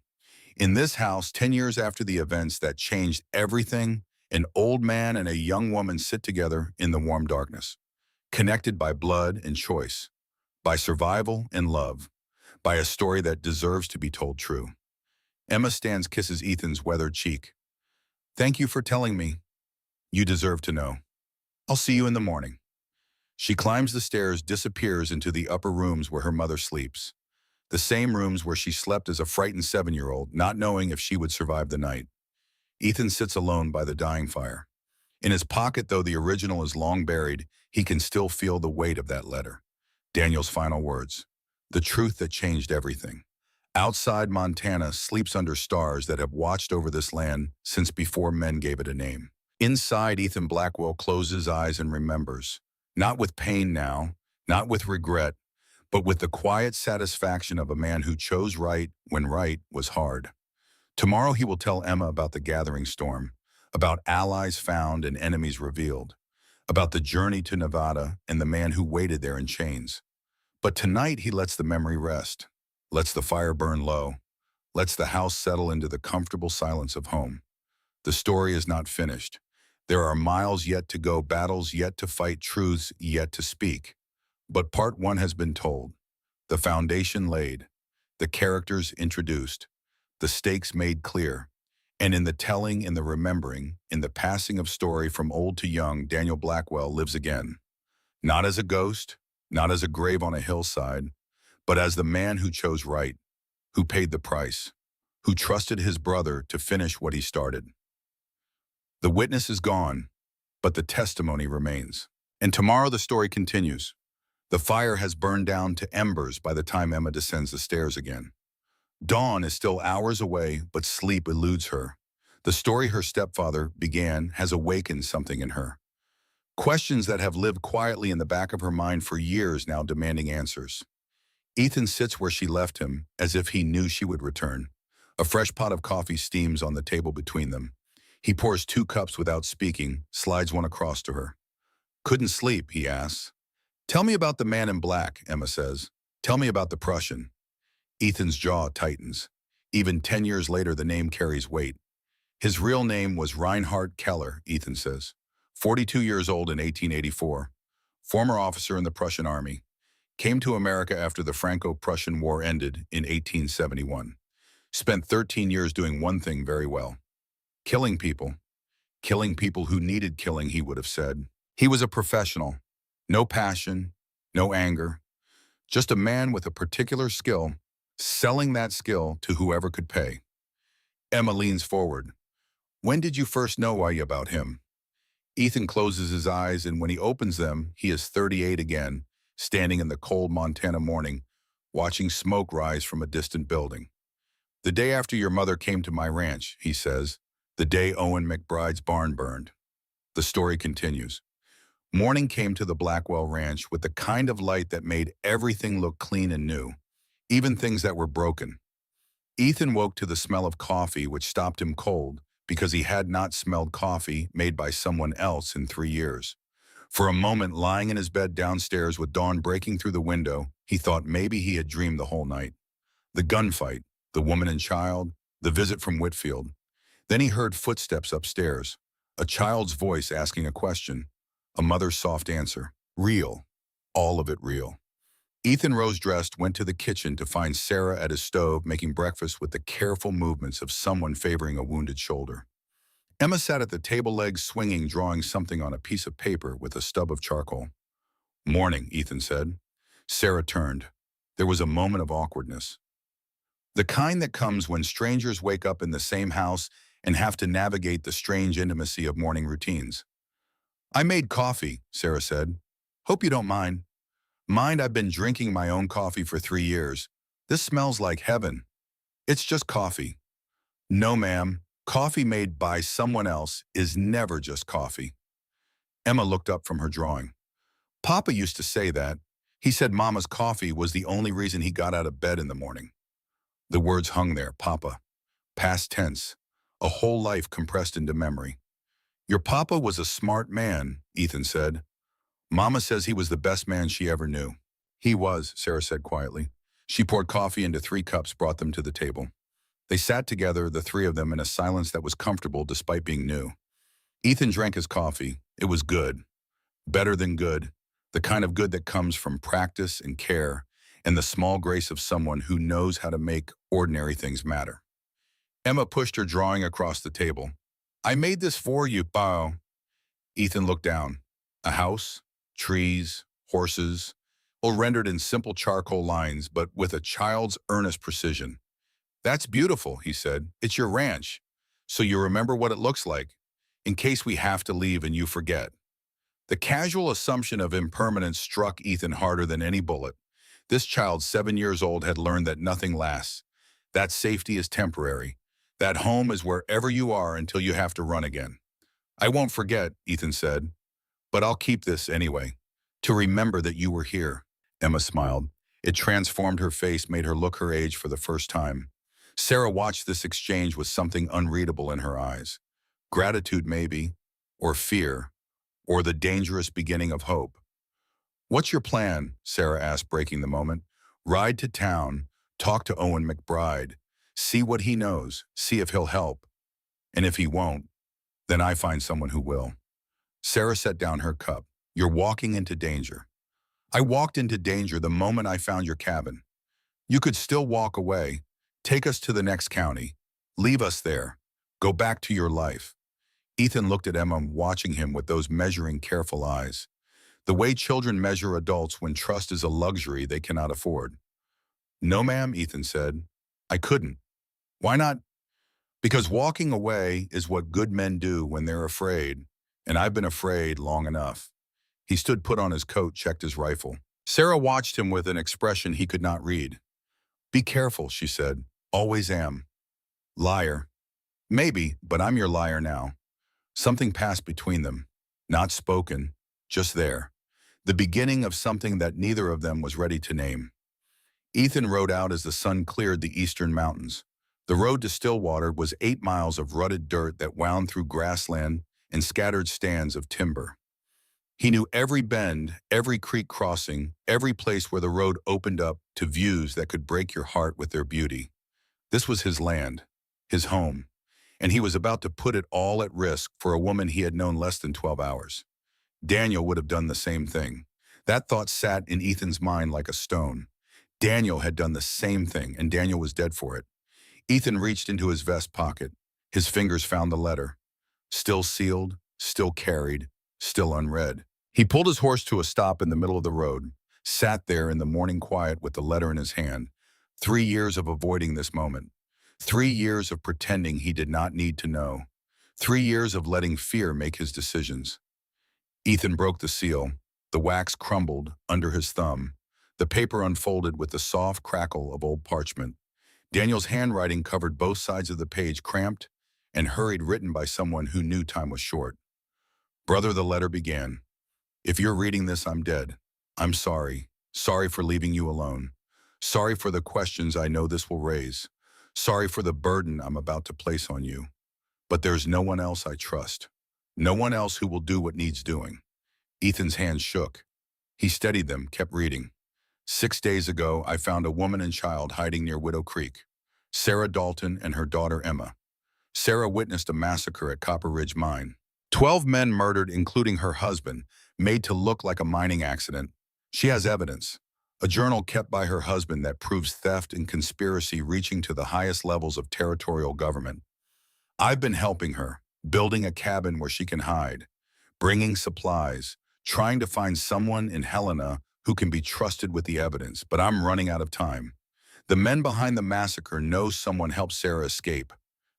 In this house, 10 years after the events that changed everything, an old man and a young woman sit together in the warm darkness, connected by blood and choice, by survival and love, by a story that deserves to be told true. Emma stands, kisses Ethan's weathered cheek. Thank you for telling me. You deserve to know. I'll see you in the morning. She climbs the stairs, disappears into the upper rooms where her mother sleeps. The same rooms where she slept as a frightened 7-year-old, not knowing if she would survive the night. Ethan sits alone by the dying fire. In his pocket, though the original is long buried, he can still feel the weight of that letter. Daniel's final words. The truth that changed everything. Outside Montana sleeps under stars that have watched over this land since before men gave it a name. Inside, Ethan Blackwell closes his eyes and remembers. Not with pain now, not with regret, but with the quiet satisfaction of a man who chose right when right was hard. Tomorrow he will tell Emma about the gathering storm, about allies found and enemies revealed, about the journey to Nevada and the man who waited there in chains. But tonight he lets the memory rest, lets the fire burn low, lets the house settle into the comfortable silence of home. The story is not finished. There are miles yet to go, battles yet to fight, truths yet to speak. But part one has been told, the foundation laid, the characters introduced, the stakes made clear. And in the telling, in the remembering, in the passing of story from old to young, Daniel Blackwell lives again. Not as a ghost, not as a grave on a hillside, but as the man who chose right, who paid the price, who trusted his brother to finish what he started. The witness is gone, but the testimony remains. And tomorrow the story continues. The fire has burned down to embers by the time Emma descends the stairs again. Dawn is still hours away, but sleep eludes her. The story her stepfather began has awakened something in her. Questions that have lived quietly in the back of her mind for years now demanding answers. Ethan sits where she left him, as if he knew she would return. A fresh pot of coffee steams on the table between them. He pours 2 cups without speaking, slides one across to her. Couldn't sleep, he asks. Tell me about the man in black, Emma says. Tell me about the Prussian. Ethan's jaw tightens. Even 10 years later, the name carries weight. His real name was Reinhard Keller, Ethan says. 42 years old in 1884. Former officer in the Prussian army. Came to America after the Franco-Prussian War ended in 1871. Spent 13 years doing one thing very well. Killing people. Killing people who needed killing, he would have said. He was a professional. No passion, no anger. Just a man with a particular skill, selling that skill to whoever could pay. Emma leans forward. When did you first know about him? Ethan closes his eyes, and when he opens them, he is 38 again, standing in the cold Montana morning, watching smoke rise from a distant building. The day after your mother came to my ranch, he says, the day Owen McBride's barn burned. The story continues. Morning came to the Blackwell Ranch with the kind of light that made everything look clean and new, even things that were broken. Ethan woke to the smell of coffee, which stopped him cold because he had not smelled coffee made by someone else in 3 years. For a moment, lying in his bed downstairs with dawn breaking through the window, he thought maybe he had dreamed the whole night. The gunfight, the woman and child, the visit from Whitfield. Then he heard footsteps upstairs, a child's voice asking a question, a mother's soft answer. Real. All of it real. Ethan rose dressed, went to the kitchen to find Sarah at his stove making breakfast with the careful movements of someone favoring a wounded shoulder. Emma sat at the table, legs swinging, drawing something on a piece of paper with a stub of charcoal. Morning, Ethan said. Sarah turned. There was a moment of awkwardness. The kind that comes when strangers wake up in the same house and have to navigate the strange intimacy of morning routines. I made coffee, Sarah said. Hope you don't mind. Mind, I've been drinking my own coffee for 3 years. This smells like heaven. It's just coffee. No, ma'am. Coffee made by someone else is never just coffee. Emma looked up from her drawing. Papa used to say that. He said Mama's coffee was the only reason he got out of bed in the morning. The words hung there, Papa. Past tense. A whole life compressed into memory. Your papa was a smart man, Ethan said. Mama says he was the best man she ever knew. He was, Sarah said quietly. She poured coffee into 3 cups, brought them to the table. They sat together, the 3 of them, in a silence that was comfortable despite being new. Ethan drank his coffee. It was good. Better than good. The kind of good that comes from practice and care and the small grace of someone who knows how to make ordinary things matter. Emma pushed her drawing across the table. I made this for you, Bao. Ethan looked down. A house, trees, horses, all rendered in simple charcoal lines, but with a child's earnest precision. That's beautiful, he said. It's your ranch. So you remember what it looks like, in case we have to leave and you forget. The casual assumption of impermanence struck Ethan harder than any bullet. This child, 7 years old, had learned that nothing lasts. That safety is temporary. That home is wherever you are until you have to run again. I won't forget, Ethan said, but I'll keep this anyway, to remember that you were here. Emma smiled. It transformed her face, made her look her age for the first time. Sarah watched this exchange with something unreadable in her eyes. Gratitude, maybe, or fear, or the dangerous beginning of hope. What's your plan? Sarah asked, breaking the moment. Ride to town, talk to Owen McBride, see what he knows, see if he'll help. And if he won't, then I find someone who will. Sarah set down her cup. You're walking into danger. I walked into danger the moment I found your cabin. You could still walk away, take us to the next county, leave us there, go back to your life. Ethan looked at Emma, watching him with those measuring, careful eyes. The way children measure adults when trust is a luxury they cannot afford. No, ma'am, Ethan said. I couldn't. Why not? Because walking away is what good men do when they're afraid, and I've been afraid long enough. He stood, put on his coat, checked his rifle. Sarah watched him with an expression he could not read. Be careful, she said. Always am. Liar. Maybe, but I'm your liar now. Something passed between them. Not spoken, just there. The beginning of something that neither of them was ready to name. Ethan rode out as the sun cleared the eastern mountains. The road to Stillwater was 8 miles of rutted dirt that wound through grassland and scattered stands of timber. He knew every bend, every creek crossing, every place where the road opened up to views that could break your heart with their beauty. This was his land, his home, and he was about to put it all at risk for a woman he had known less than 12 hours. Daniel would have done the same thing. That thought sat in Ethan's mind like a stone. Daniel had done the same thing, and Daniel was dead for it. Ethan reached into his vest pocket. His fingers found the letter. Still sealed, still carried, still unread. He pulled his horse to a stop in the middle of the road, sat there in the morning quiet with the letter in his hand. 3 years of avoiding this moment. 3 years of pretending he did not need to know. 3 years of letting fear make his decisions. Ethan broke the seal. The wax crumbled under his thumb. The paper unfolded with the soft crackle of old parchment. Daniel's handwriting covered both sides of the page, cramped and hurried, written by someone who knew time was short. Brother, the letter began. If you're reading this, I'm dead. I'm sorry. Sorry for leaving you alone. Sorry for the questions I know this will raise. Sorry for the burden I'm about to place on you. But there's no one else I trust. No one else who will do what needs doing. Ethan's hands shook. He steadied them, kept reading. 6 days ago, I found a woman and child hiding near Widow Creek. Sarah Dalton and her daughter Emma. Sarah witnessed a massacre at Copper Ridge Mine. 12 men murdered, including her husband, made to look like a mining accident. She has evidence. A journal kept by her husband that proves theft and conspiracy reaching to the highest levels of territorial government. I've been helping her, building a cabin where she can hide, bringing supplies, trying to find someone in Helena who can be trusted with the evidence, but I'm running out of time. The men behind the massacre know someone helped Sarah escape.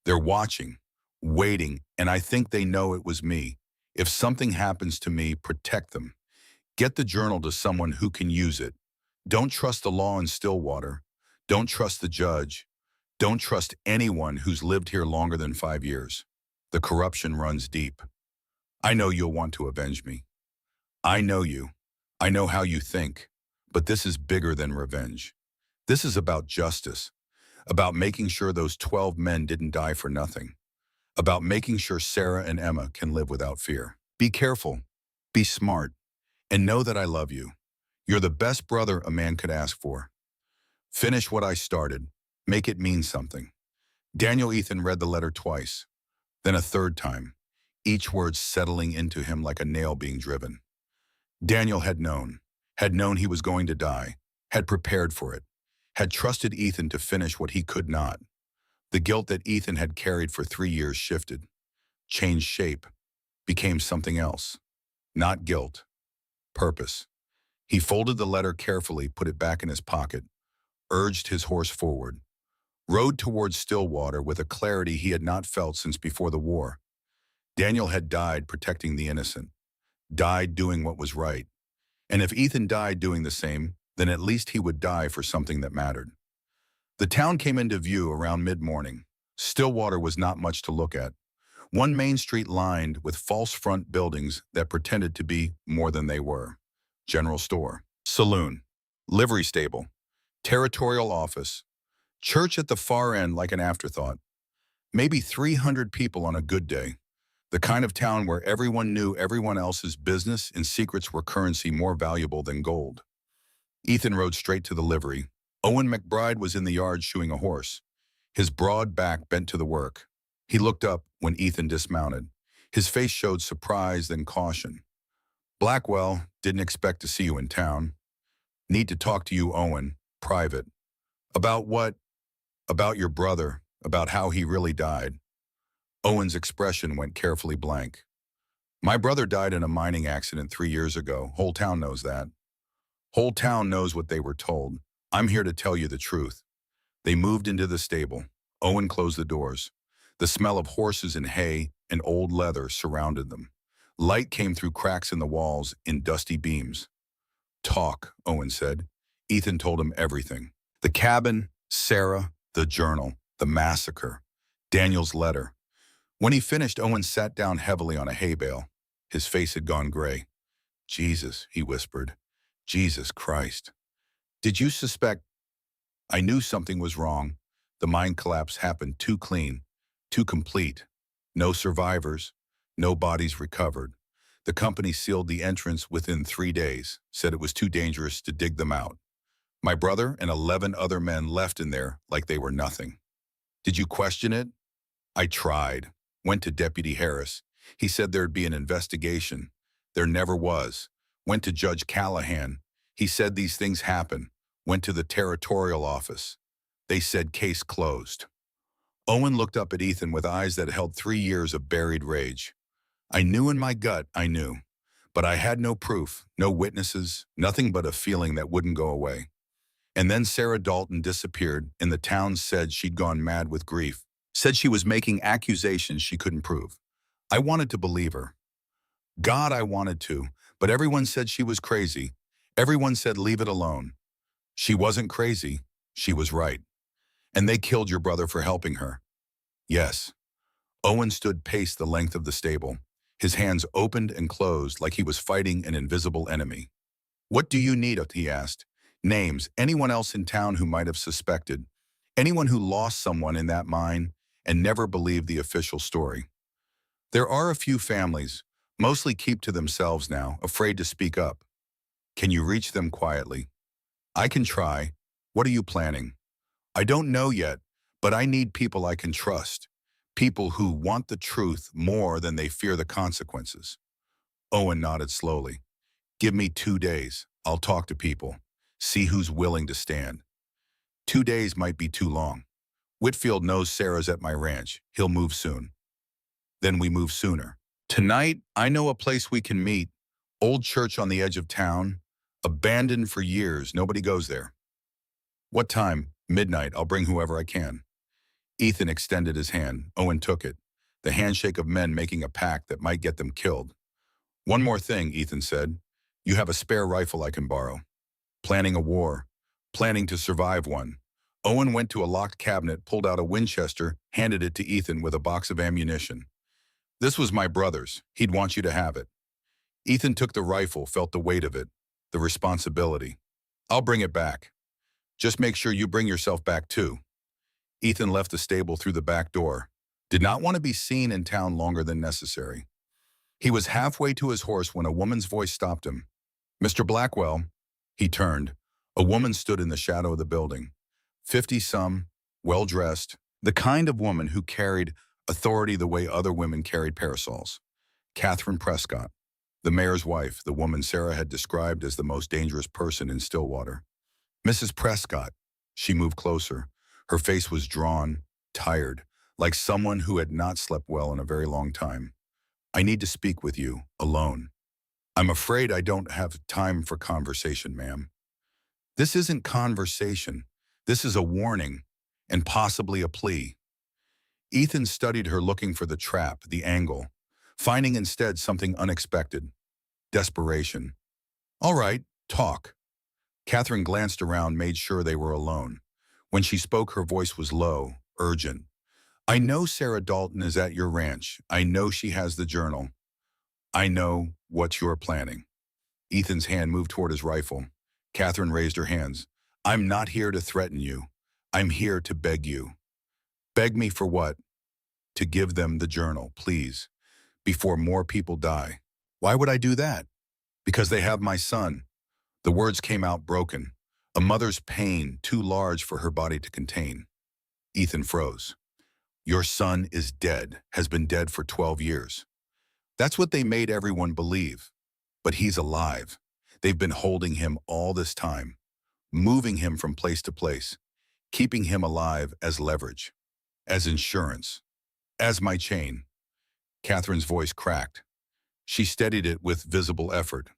They're watching, waiting, and I think they know it was me. If something happens to me, protect them. Get the journal to someone who can use it. Don't trust the law in Stillwater. Don't trust the judge. Don't trust anyone who's lived here longer than 5 years. The corruption runs deep. I know you'll want to avenge me. I know you. I know how you think. But this is bigger than revenge. This is about justice, about making sure those 12 men didn't die for nothing, about making sure Sarah and Emma can live without fear. Be careful, be smart, and know that I love you. You're the best brother a man could ask for. Finish what I started. Make it mean something. Daniel Ethan read the letter twice, then a third time, each word settling into him like a nail being driven. Daniel had known he was going to die, had prepared for it, had trusted Ethan to finish what he could not. The guilt that Ethan had carried for 3 years shifted, changed shape, became something else. Not guilt, purpose. He folded the letter carefully, put it back in his pocket, urged his horse forward, rode towards Stillwater with a clarity he had not felt since before the war. Daniel had died protecting the innocent, died doing what was right. And if Ethan died doing the same, then at least he would die for something that mattered. The town came into view around mid-morning. Stillwater was not much to look at. One main street lined with false front buildings that pretended to be more than they were. General store, saloon, livery stable, territorial office, church at the far end like an afterthought. Maybe 300 people on a good day. The kind of town where everyone knew everyone else's business and secrets were currency more valuable than gold. Ethan rode straight to the livery. Owen McBride was in the yard shoeing a horse, his broad back bent to the work. He looked up when Ethan dismounted. His face showed surprise then caution. Blackwell, didn't expect to see you in town. Need to talk to you, Owen, private. About what? About your brother, about how he really died. Owen's expression went carefully blank. My brother died in a mining accident 3 years ago. Whole town knows that. Whole town knows what they were told. I'm here to tell you the truth. They moved into the stable. Owen closed the doors. The smell of horses and hay and old leather surrounded them. Light came through cracks in the walls in dusty beams. Talk, Owen said. Ethan told him everything. The cabin, Sarah, the journal, the massacre, Daniel's letter. When he finished, Owen sat down heavily on a hay bale. His face had gone gray. Jesus, he whispered. Jesus Christ. Did you suspect? I knew something was wrong. The mine collapse happened too clean, too complete. No survivors, no bodies recovered. The company sealed the entrance within 3 days, said it was too dangerous to dig them out. My brother and 11 other men left in there like they were nothing. Did you question it? I tried. Went to Deputy Harris. He said there'd be an investigation. There never was. Went to Judge Callahan. He said these things happen. Went to the territorial office. They said case closed. Owen looked up at Ethan with eyes that held 3 years of buried rage. I knew in my gut, I knew. But I had no proof, no witnesses, nothing but a feeling that wouldn't go away. And then Sarah Dalton disappeared, and the town said she'd gone mad with grief. Said she was making accusations she couldn't prove. I wanted to believe her. God, I wanted to, but everyone said she was crazy. Everyone said leave it alone. She wasn't crazy. She was right. And they killed your brother for helping her. Yes. Owen stood paced the length of the stable. His hands opened and closed like he was fighting an invisible enemy. What do you need? He asked. Names, anyone else in town who might have suspected. Anyone who lost someone in that mine and never believed the official story. There are a few families, mostly keep to themselves now, afraid to speak up. Can you reach them quietly? I can try. What are you planning? I don't know yet, but I need people I can trust. People who want the truth more than they fear the consequences. Owen nodded slowly. Give me 2 days. I'll talk to people. See who's willing to stand. 2 days might be too long. Whitfield knows Sarah's at my ranch. He'll move soon. Then we move sooner. Tonight, I know a place we can meet. Old church on the edge of town. Abandoned for years, nobody goes there. What time? Midnight, I'll bring whoever I can. Ethan extended his hand. Owen took it, the handshake of men making a pact that might get them killed. One more thing, Ethan said. You have a spare rifle I can borrow. Planning a war. Planning to survive one. Owen went to a locked cabinet, pulled out a Winchester, handed it to Ethan with a box of ammunition. This was my brother's. He'd want you to have it. Ethan took the rifle, felt the weight of it, the responsibility. I'll bring it back. Just make sure you bring yourself back too. Ethan left the stable through the back door. Did not want to be seen in town longer than necessary. He was halfway to his horse when a woman's voice stopped him. Mr. Blackwell. He turned. A woman stood in the shadow of the building. 50-some, well-dressed, the kind of woman who carried authority the way other women carried parasols. Catherine Prescott, the mayor's wife, the woman Sarah had described as the most dangerous person in Stillwater. Mrs. Prescott. She moved closer. Her face was drawn, tired, like someone who had not slept well in a very long time. I need to speak with you, alone. I'm afraid I don't have time for conversation, ma'am. This isn't conversation. This is a warning, and possibly a plea. Ethan studied her, looking for the trap, the angle, finding instead something unexpected. Desperation. All right, talk. Catherine glanced around, made sure they were alone. When she spoke, her voice was low, urgent. I know Sarah Dalton is at your ranch. I know she has the journal. I know what you're planning. Ethan's hand moved toward his rifle. Catherine raised her hands. I'm not here to threaten you. I'm here to beg you. Beg me for what? To give them the journal, please, before more people die. Why would I do that? Because they have my son. The words came out broken. A mother's pain too large for her body to contain. Ethan froze. Your son is dead, has been dead for 12 years. That's what they made everyone believe. But he's alive. They've been holding him all this time, moving him from place to place, keeping him alive as leverage, as insurance, as my chain. Catherine's voice cracked. She steadied it with visible effort.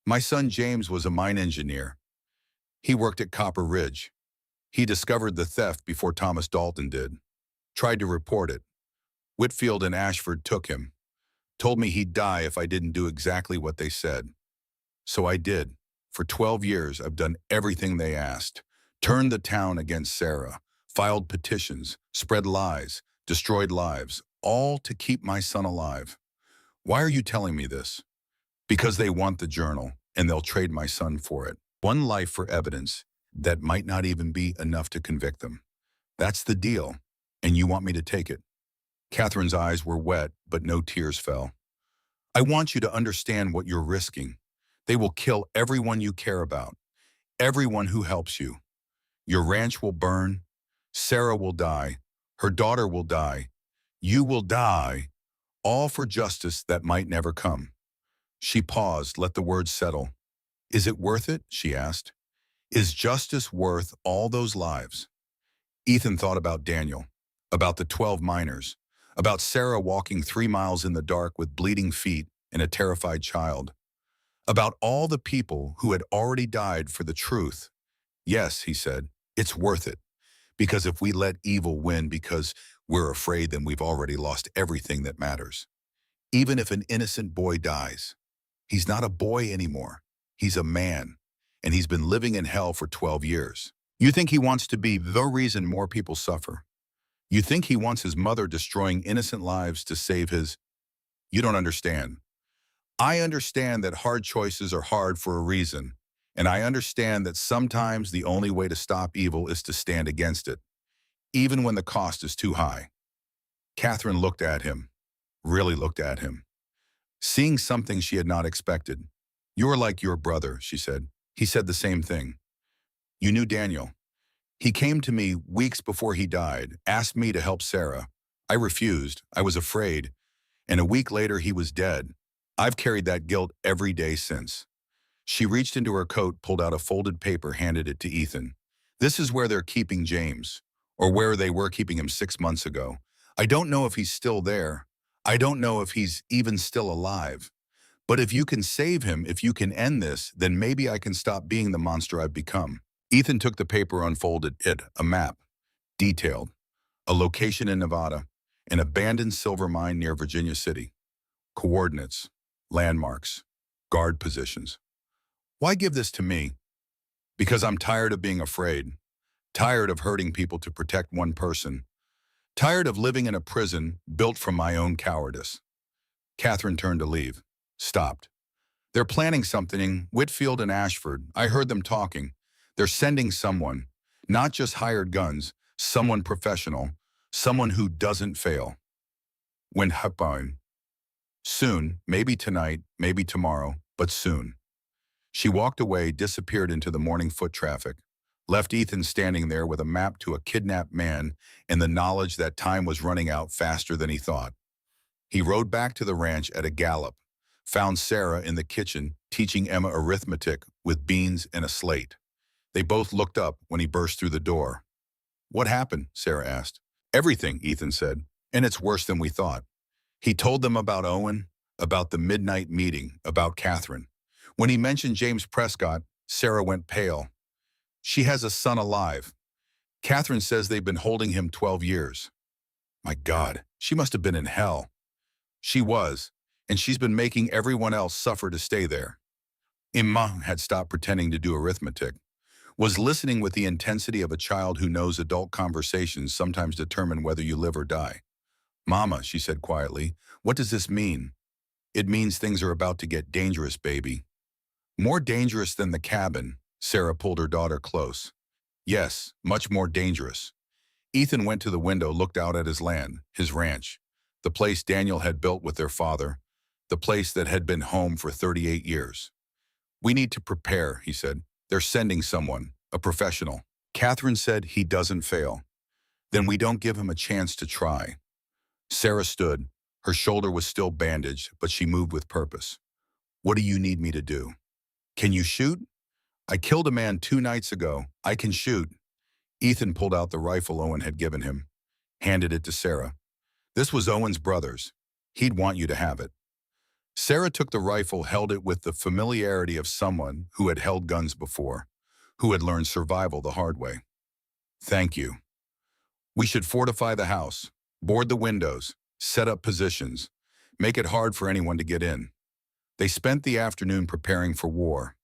My son James was a mine engineer. He worked at Copper Ridge. He discovered the theft before Thomas Dalton did. Tried to report it. Whitfield and Ashford took him. Told me he'd die if I didn't do exactly what they said. So I did. For 12 years, I've done everything they asked. Turned the town against Sarah. Filed petitions. Spread lies. Destroyed lives. All to keep my son alive. Why are you telling me this? Because they want the journal, and they'll trade my son for it. One life for evidence that might not even be enough to convict them. That's the deal, and you want me to take it. Catherine's eyes were wet, but no tears fell. I want you to understand what you're risking. They will kill everyone you care about, everyone who helps you. Your ranch will burn. Sarah will die. Her daughter will die. You will die, all for justice that might never come. She paused, let the words settle. Is it worth it? She asked. Is justice worth all those lives? Ethan thought about Daniel, about the 12 miners, about Sarah walking 3 miles in the dark with bleeding feet and a terrified child, about all the people who had already died for the truth. Yes, he said, it's worth it. Because if we let evil win because we're afraid, then we've already lost everything that matters. Even if an innocent boy dies, he's not a boy anymore. He's a man, and he's been living in hell for 12 years. You think he wants to be the reason more people suffer? You think he wants his mother destroying innocent lives to save his... You don't understand. I understand that hard choices are hard for a reason, and I understand that sometimes the only way to stop evil is to stand against it, even when the cost is too high. Catherine looked at him, really looked at him, seeing something she had not expected. You're like your brother, she said. He said the same thing. You knew Daniel. He came to me weeks before he died, asked me to help Sarah. I refused. I was afraid. And a week later, he was dead. I've carried that guilt every day since. She reached into her coat, pulled out a folded paper, handed it to Ethan. This is where they're keeping James, or where they were keeping him 6 months ago. I don't know if he's still there. I don't know if he's even still alive. But if you can save him, if you can end this, then maybe I can stop being the monster I've become. Ethan took the paper, unfolded it, a map, detailed, a location in Nevada, an abandoned silver mine near Virginia City, coordinates, landmarks, guard positions. Why give this to me? Because I'm tired of being afraid, tired of hurting people to protect one person, tired of living in a prison built from my own cowardice. Catherine turned to leave, stopped. They're planning something, Whitfield and Ashford. I heard them talking. They're sending someone, not just hired guns, someone professional, someone who doesn't fail. When happen. Soon, maybe tonight, maybe tomorrow, but soon. She walked away, disappeared into the morning foot traffic, left Ethan standing there with a map to a kidnapped man and the knowledge that time was running out faster than he thought. He rode back to the ranch at a gallop, found Sarah in the kitchen teaching Emma arithmetic with beans and a slate. They both looked up when he burst through the door. "What happened?" Sarah asked. "Everything," Ethan said, "and it's worse than we thought." He told them about Owen, about the midnight meeting, about Catherine. When he mentioned James Prescott, Sarah went pale. "She has a son alive. Catherine says they've been holding him 12 years. My God, she must have been in hell." She was, and she's been making everyone else suffer to stay there. Emma had stopped pretending to do arithmetic, was listening with the intensity of a child who knows adult conversations sometimes determine whether you live or die. "Mama," she said quietly, "what does this mean?" "It means things are about to get dangerous, baby." "More dangerous than the cabin," Sarah pulled her daughter close. "Yes, much more dangerous." Ethan went to the window, looked out at his land, his ranch, the place Daniel had built with their father, the place that had been home for 38 years. "We need to prepare," he said. "They're sending someone, a professional." Catherine said, "He doesn't fail. Then we don't give him a chance to try." Sarah stood. Her shoulder was still bandaged, but she moved with purpose. "What do you need me to do?" "Can you shoot?" "I killed a man 2 nights ago. I can shoot." Ethan pulled out the rifle Owen had given him, handed it to Sarah. "This was Owen's brother's. He'd want you to have it." Sarah took the rifle, held it with the familiarity of someone who had held guns before, who had learned survival the hard way. "Thank you. We should fortify the house, board the windows, set up positions, make it hard for anyone to get in." They spent the afternoon preparing for war.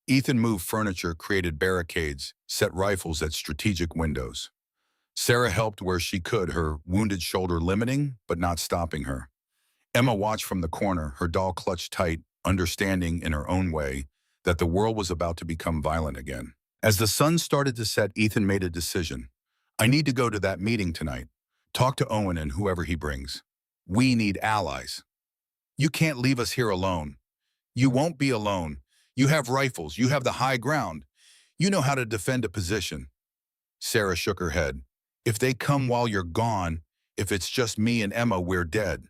Ethan moved furniture, created barricades, set rifles at strategic windows. Sarah helped where she could, her wounded shoulder limiting but not stopping her. Emma watched from the corner, her doll clutched tight, understanding in her own way that the world was about to become violent again. As the sun started to set, Ethan made a decision. "I need to go to that meeting tonight. Talk to Owen and whoever he brings. We need allies. You can't leave us here alone. You won't be alone. You have rifles. You have the high ground. You know how to defend a position." Sarah shook her head. "If they come while you're gone, if it's just me and Emma, we're dead."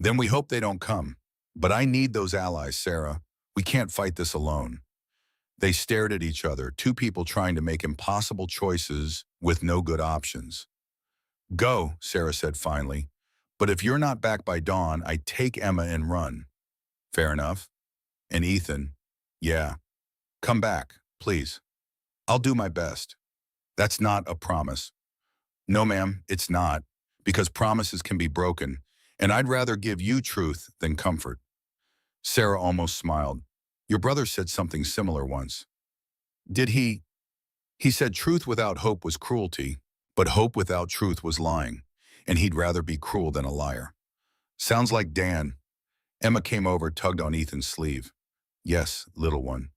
"Then we hope they don't come. But I need those allies, Sarah. We can't fight this alone." They stared at each other, two people trying to make impossible choices with no good options. "Go," Sarah said finally. "But if you're not back by dawn, I take Emma and run." "Fair enough." And Ethan, "Yeah. Come back, please. I'll do my best." "That's not a promise." "No, ma'am, it's not, because promises can be broken, and I'd rather give you truth than comfort." Sarah almost smiled. "Your brother said something similar once." "Did he?" "He said truth without hope was cruelty, but hope without truth was lying, and he'd rather be cruel than a liar." "Sounds like Dan." Emma came over, tugged on Ethan's sleeve. "Yes, little one."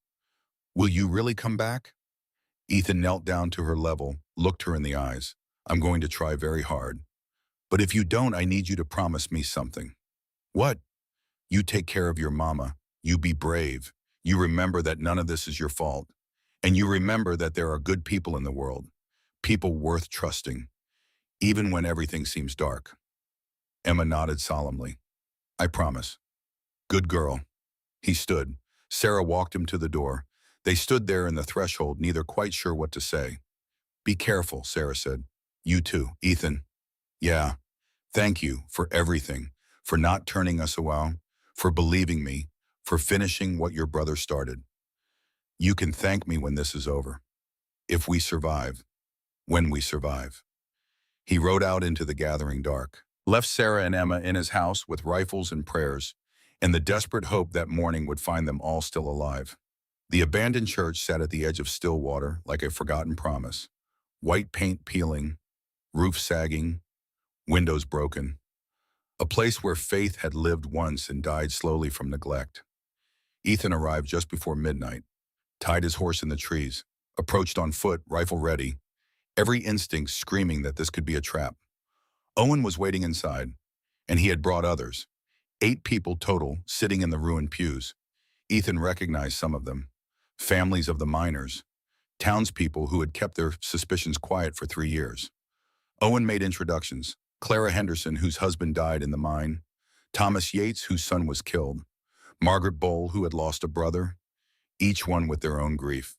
"Will you really come back?" Ethan knelt down to her level, looked her in the eyes. "I'm going to try very hard. But if you don't, I need you to promise me something." "What?" "You take care of your mama. You be brave. You remember that none of this is your fault. And you remember that there are good people in the world. People worth trusting, even when everything seems dark." Emma nodded solemnly. "I promise." "Good girl." He stood. Sarah walked him to the door. They stood there in the threshold, neither quite sure what to say. "Be careful," Sarah said. "You too, Ethan." "Yeah. Thank you for everything, for not turning us away, for believing me, for finishing what your brother started. You can thank me when this is over. If we survive. When we survive. He rode out into the gathering dark, left Sarah and Emma in his house with rifles and prayers, and the desperate hope that morning would find them all still alive. The abandoned church sat at the edge of still water like a forgotten promise. White paint peeling, roof sagging, windows broken. A place where faith had lived once and died slowly from neglect. Ethan arrived just before midnight, tied his horse in the trees, approached on foot, rifle ready, every instinct screaming that this could be a trap. Owen was waiting inside, and he had brought others. 8 people total, sitting in the ruined pews. Ethan recognized some of them. Families of the miners, townspeople who had kept their suspicions quiet for 3 years. Owen made introductions. Clara Henderson, whose husband died in the mine. Thomas Yates, whose son was killed. Margaret Bowl, who had lost a brother. Each one with their own grief,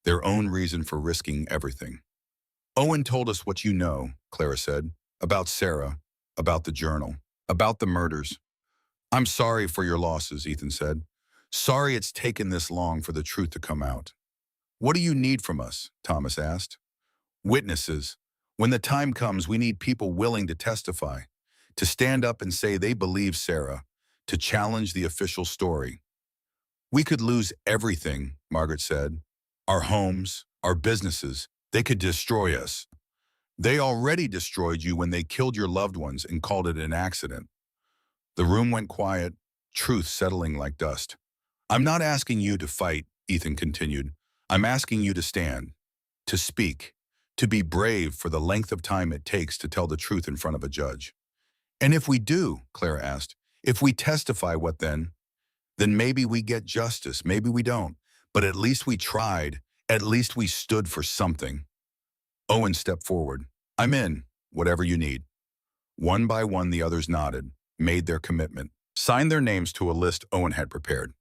their own reason for risking everything. Owen told us what you know, Clara said, about Sarah, about the journal, about the murders. I'm sorry for your losses, Ethan said. Sorry it's taken this long for the truth to come out. What do you need from us? Thomas asked. Witnesses. When the time comes, we need people willing to testify, to stand up and say they believe Sarah, to challenge the official story. We could lose everything, Margaret said. Our homes, our businesses, they could destroy us. They already destroyed you when they killed your loved ones and called it an accident. The room went quiet, truth settling like dust. I'm not asking you to fight, Ethan continued. I'm asking you to stand, to speak, to be brave for the length of time it takes to tell the truth in front of a judge. And if we do, Clara asked, if we testify, what then? Then maybe we get justice, maybe we don't. But at least we tried, at least we stood for something. Owen stepped forward. I'm in, whatever you need. One by one, the others nodded, made their commitment, signed their names to a list Owen had prepared.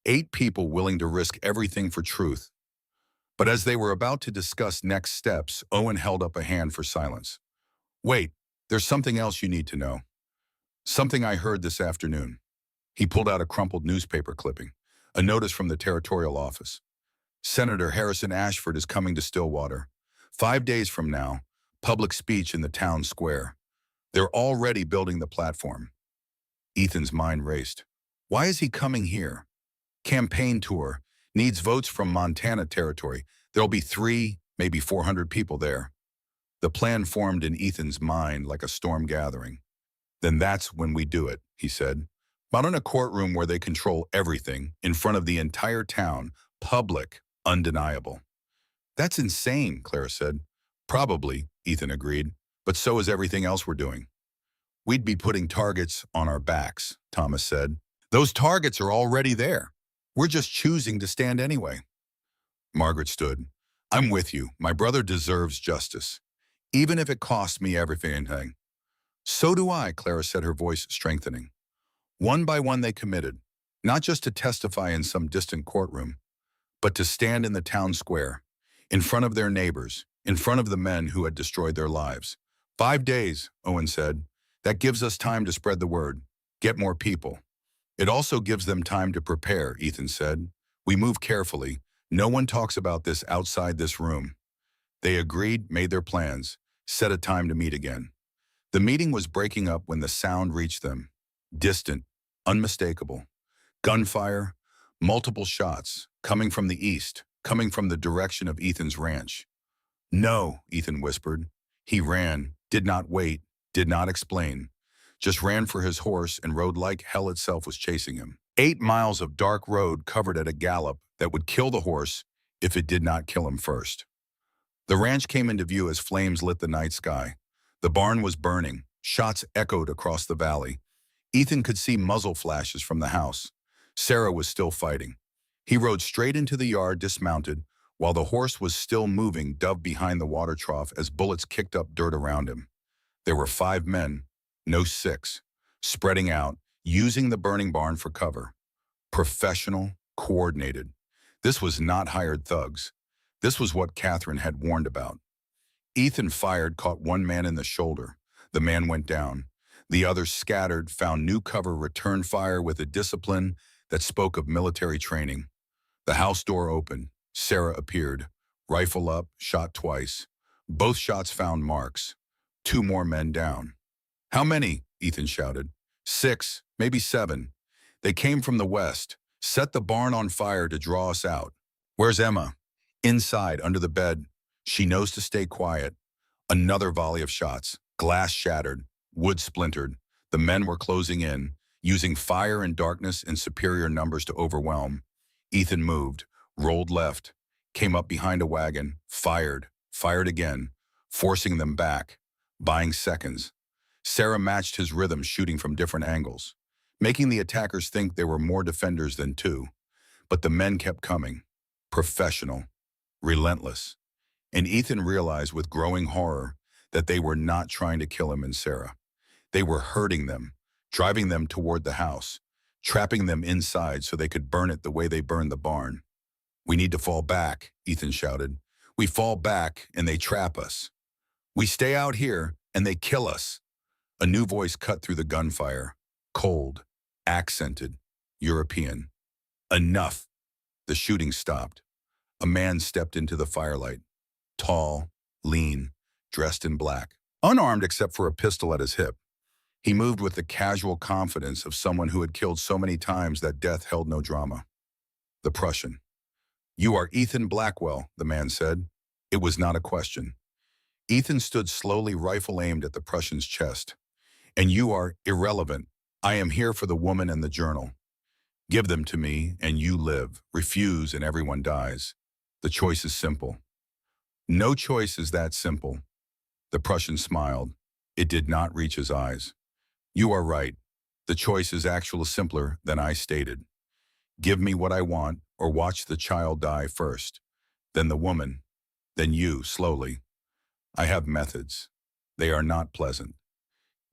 8 people willing to risk everything for truth. But as they were about to discuss next steps, Owen held up a hand for silence. Wait, there's something else you need to know. Something I heard this afternoon. He pulled out a crumpled newspaper clipping, a notice from the territorial office. Senator Harrison Ashford is coming to Stillwater. 5 days from now, public speech in the town square. They're already building the platform. Ethan's mind raced. Why is he coming here? Campaign tour. Needs votes from Montana territory. There'll be 3, maybe 400 people there. The plan formed in Ethan's mind like a storm gathering. Then that's when we do it, he said. Not in a courtroom where they control everything, in front of the entire town, public, undeniable. That's insane, Clara said. Probably, Ethan agreed, but so is everything else we're doing. We'd be putting targets on our backs, Thomas said. Those targets are already there. We're just choosing to stand anyway. Margaret stood. I'm with you. My brother deserves justice, even if it costs me everything. So do I, Clara said, her voice strengthening. One by one they committed, not just to testify in some distant courtroom, but to stand in the town square, in front of their neighbors, in front of the men who had destroyed their lives. 5 days, Owen said. That gives us time to spread the word, get more people. It also gives them time to prepare, Ethan said. We move carefully. No one talks about this outside this room. They agreed, made their plans, set a time to meet again. The meeting was breaking up when the sound reached them. Distant, unmistakable. Gunfire, multiple shots, coming from the east, coming from the direction of Ethan's ranch. No, Ethan whispered. He ran, did not wait, did not explain. Just ran for his horse and rode like hell itself was chasing him. 8 miles of dark road covered at a gallop that would kill the horse if it did not kill him first. The ranch came into view as flames lit the night sky. The barn was burning. Shots echoed across the valley. Ethan could see muzzle flashes from the house. Sarah was still fighting. He rode straight into the yard, dismounted, while the horse was still moving, dove behind the water trough as bullets kicked up dirt around him. There were 5 men, no 6, spreading out, using the burning barn for cover. Professional, coordinated. This was not hired thugs. This was what Catherine had warned about. Ethan fired, caught one man in the shoulder. The man went down. The others scattered, found new cover, returned fire with a discipline that spoke of military training. The house door opened. Sarah appeared. Rifle up, shot twice. Both shots found marks. Two more men down. How many? Ethan shouted. 6, maybe 7. They came from the west, set the barn on fire to draw us out. Where's Emma? Inside, under the bed. She knows to stay quiet. Another volley of shots. Glass shattered. Wood splintered. The men were closing in, using fire and darkness in superior numbers to overwhelm. Ethan moved, rolled left, came up behind a wagon, fired again, forcing them back, buying seconds. Sarah matched his rhythm, shooting from different angles, making the attackers think there were more defenders than two. But the men kept coming, professional, relentless. And Ethan realized with growing horror that they were not trying to kill him and Sarah. They were hurting them, driving them toward the house, trapping them inside so they could burn it the way they burned the barn. We need to fall back, Ethan shouted. We fall back and they trap us. We stay out here and they kill us. A new voice cut through the gunfire, cold, accented, European. Enough. The shooting stopped. A man stepped into the firelight, tall, lean, dressed in black, unarmed except for a pistol at his hip. He moved with the casual confidence of someone who had killed so many times that death held no drama. The Prussian. You are Ethan Blackwell, the man said. It was not a question. Ethan stood slowly, rifle aimed at the Prussian's chest. And you are irrelevant. I am here for the woman and the journal. Give them to me and you live. Refuse and everyone dies. The choice is simple. No choice is that simple. The Prussian smiled. It did not reach his eyes. You are right. The choice is actually simpler than I stated. Give me what I want or watch the child die first, then the woman, then you, slowly. I have methods. They are not pleasant.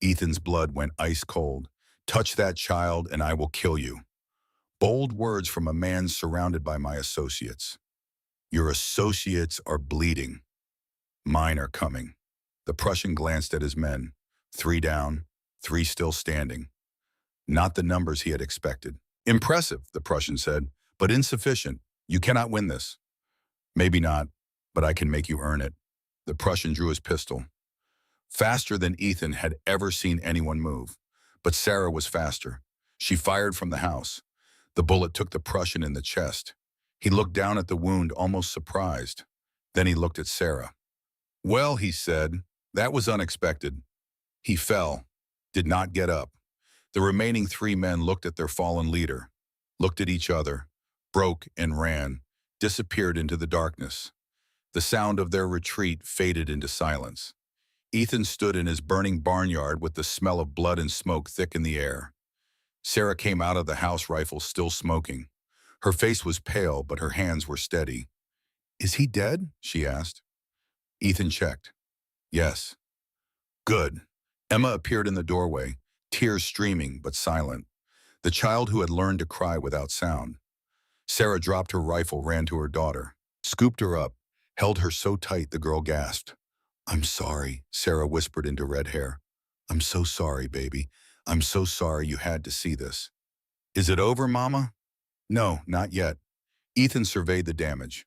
Ethan's blood went ice cold. Touch that child and I will kill you. Bold words from a man surrounded by my associates. Your associates are bleeding. Mine are coming. The Prussian glanced at his men. 3 down, 3 still standing. Not the numbers he had expected. Impressive, the Prussian said, but insufficient. You cannot win this. Maybe not, but I can make you earn it. The Prussian drew his pistol. Faster than Ethan had ever seen anyone move. But Sarah was faster. She fired from the house. The bullet took the Prussian in the chest. He looked down at the wound, almost surprised. Then he looked at Sarah. Well, he said, that was unexpected. He fell, did not get up. The remaining 3 men looked at their fallen leader, looked at each other, broke and ran, disappeared into the darkness. The sound of their retreat faded into silence. Ethan stood in his burning barnyard with the smell of blood and smoke thick in the air. Sarah came out of the house, rifle still smoking. Her face was pale, but her hands were steady. Is he dead? She asked. Ethan checked. Yes. Good. Emma appeared in the doorway, tears streaming but silent. The child who had learned to cry without sound. Sarah dropped her rifle, ran to her daughter, scooped her up, held her so tight the girl gasped. I'm sorry, Sarah whispered into red hair. I'm so sorry, baby. I'm so sorry you had to see this. Is it over, Mama? No, not yet. Ethan surveyed the damage.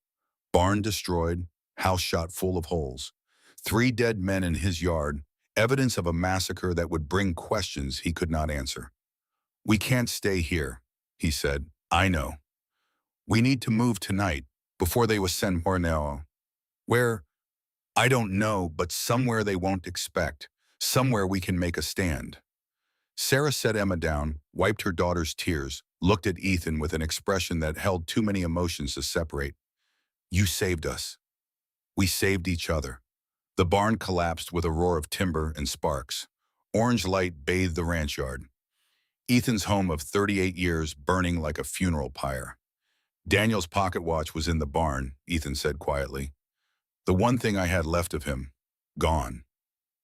Barn destroyed, house shot full of holes. 3 dead men in his yard, evidence of a massacre that would bring questions he could not answer. We can't stay here, he said. I know. We need to move tonight, before they will send Hornell. Where? I don't know, but somewhere they won't expect. Somewhere we can make a stand. Sarah set Emma down, wiped her daughter's tears, looked at Ethan with an expression that held too many emotions to separate. You saved us. We saved each other. The barn collapsed with a roar of timber and sparks. Orange light bathed the ranch yard. Ethan's home of 38 years burning like a funeral pyre. Daniel's pocket watch was in the barn, Ethan said quietly. The one thing I had left of him, gone.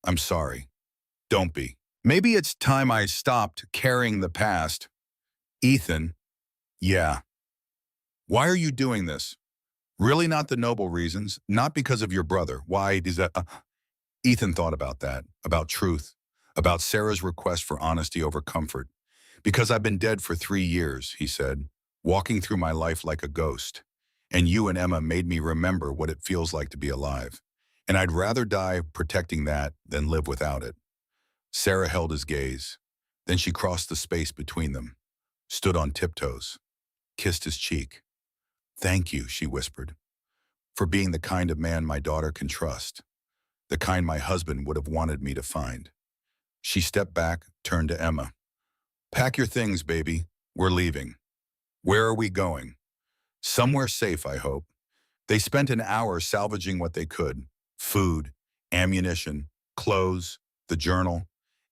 I'm sorry. Don't be. Maybe it's time I stopped carrying the past. Ethan, yeah. Why are you doing this? Really not the noble reasons, not because of your brother. Why does that? Ethan thought about that, about truth, about Sarah's request for honesty over comfort. Because I've been dead for 3 years, he said, walking through my life like a ghost. And you and Emma made me remember what it feels like to be alive. And I'd rather die protecting that than live without it. Sarah held his gaze. Then she crossed the space between them, stood on tiptoes, kissed his cheek. Thank you, she whispered, for being the kind of man my daughter can trust, the kind my husband would have wanted me to find. She stepped back, turned to Emma. Pack your things, baby. We're leaving. Where are we going? Somewhere safe, I hope. They spent an hour salvaging what they could. Food, ammunition, clothes, the journal,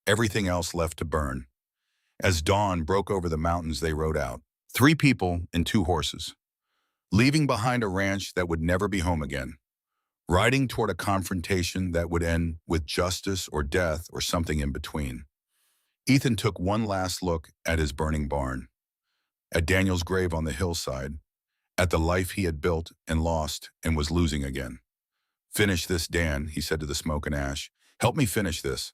everything else left to burn. As dawn broke over the mountains, they rode out. 3 people and 2 horses, leaving behind a ranch that would never be home again, riding toward a confrontation that would end with justice or death or something in between. Ethan took one last look at his burning barn, at Daniel's grave on the hillside, at the life he had built and lost and was losing again. Finish this, Dan, he said to the smoke and ash. Help me finish this.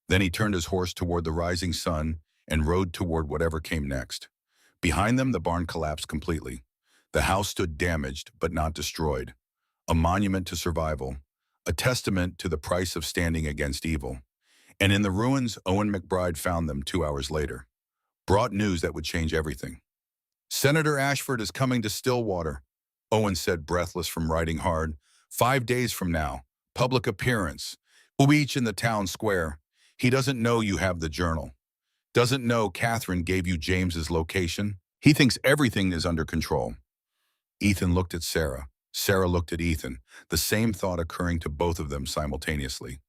Then he turned his horse toward the rising sun and rode toward whatever came next. Behind them, the barn collapsed completely. The house stood damaged but not destroyed, a monument to survival, a testament to the price of standing against evil. And in the ruins, Owen McBride found them 2 hours later, brought news that would change everything. Senator Ashford is coming to Stillwater, Owen said, breathless from riding hard. 5 days from now, public appearance. We'll be each in the town square. He doesn't know you have the journal. Doesn't know Catherine gave you James's location. He thinks everything is under control. Ethan looked at Sarah. Sarah looked at Ethan, the same thought occurring to both of them simultaneously.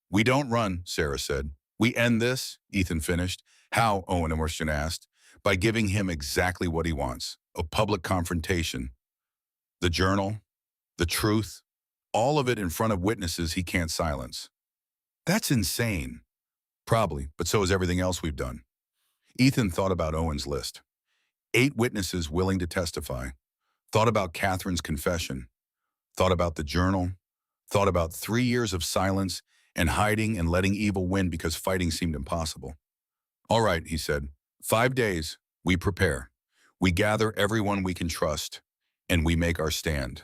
We don't run, Sarah said. We end this, Ethan finished. How, Owen Emerson asked. By giving him exactly what he wants, a public confrontation. The journal, the truth, all of it in front of witnesses he can't silence. That's insane. Probably, but so is everything else we've done. Ethan thought about Owen's list. 8 witnesses willing to testify. Thought about Catherine's confession. Thought about the journal. Thought about 3 years of silence and hiding and letting evil win because fighting seemed impossible. All right, he said. 5 days, we prepare. We gather everyone we can trust, and we make our stand.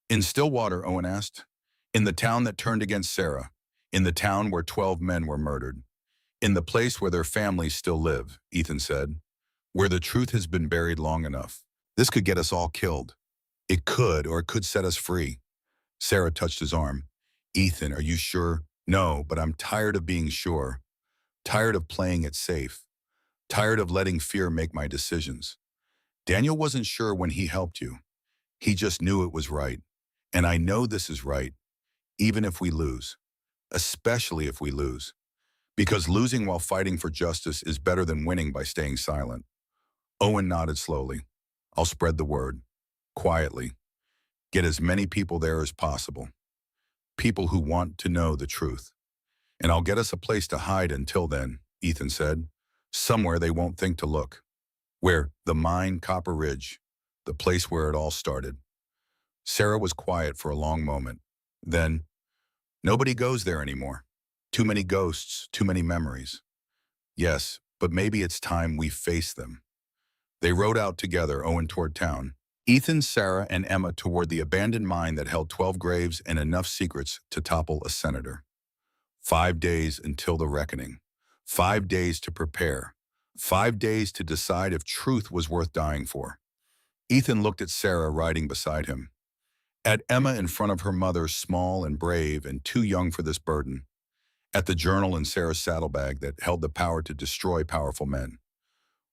In Stillwater, Owen asked. In the town that turned against Sarah. In the town where 12 men were murdered. In the place where their families still live, Ethan said. Where the truth has been buried long enough. This could get us all killed. It could, or it could set us free. Sarah touched his arm. Ethan, are you sure? No, but I'm tired of being sure. Tired of playing it safe. Tired of letting fear make my decisions. Daniel wasn't sure when he helped you. He just knew it was right. And I know this is right, even if we lose. Especially if we lose. Because losing while fighting for justice is better than winning by staying silent. Owen nodded slowly. I'll spread the word. Quietly. Get as many people there as possible. People who want to know the truth. And I'll get us a place to hide until then, Ethan said. Somewhere they won't think to look. Where? The mine, Copper Ridge. The place where it all started. Sarah was quiet for a long moment. Then, nobody goes there anymore. Too many ghosts, too many memories. Yes, but maybe it's time we face them. They rode out together, Owen toward town. Ethan, Sarah, and Emma toward the abandoned mine that held 12 graves and enough secrets to topple a senator. 5 days until the reckoning. 5 days to prepare. 5 days to decide if truth was worth dying for. Ethan looked at Sarah riding beside him. At Emma in front of her mother, small and brave and too young for this burden. At the journal in Sarah's saddlebag that held the power to destroy powerful men.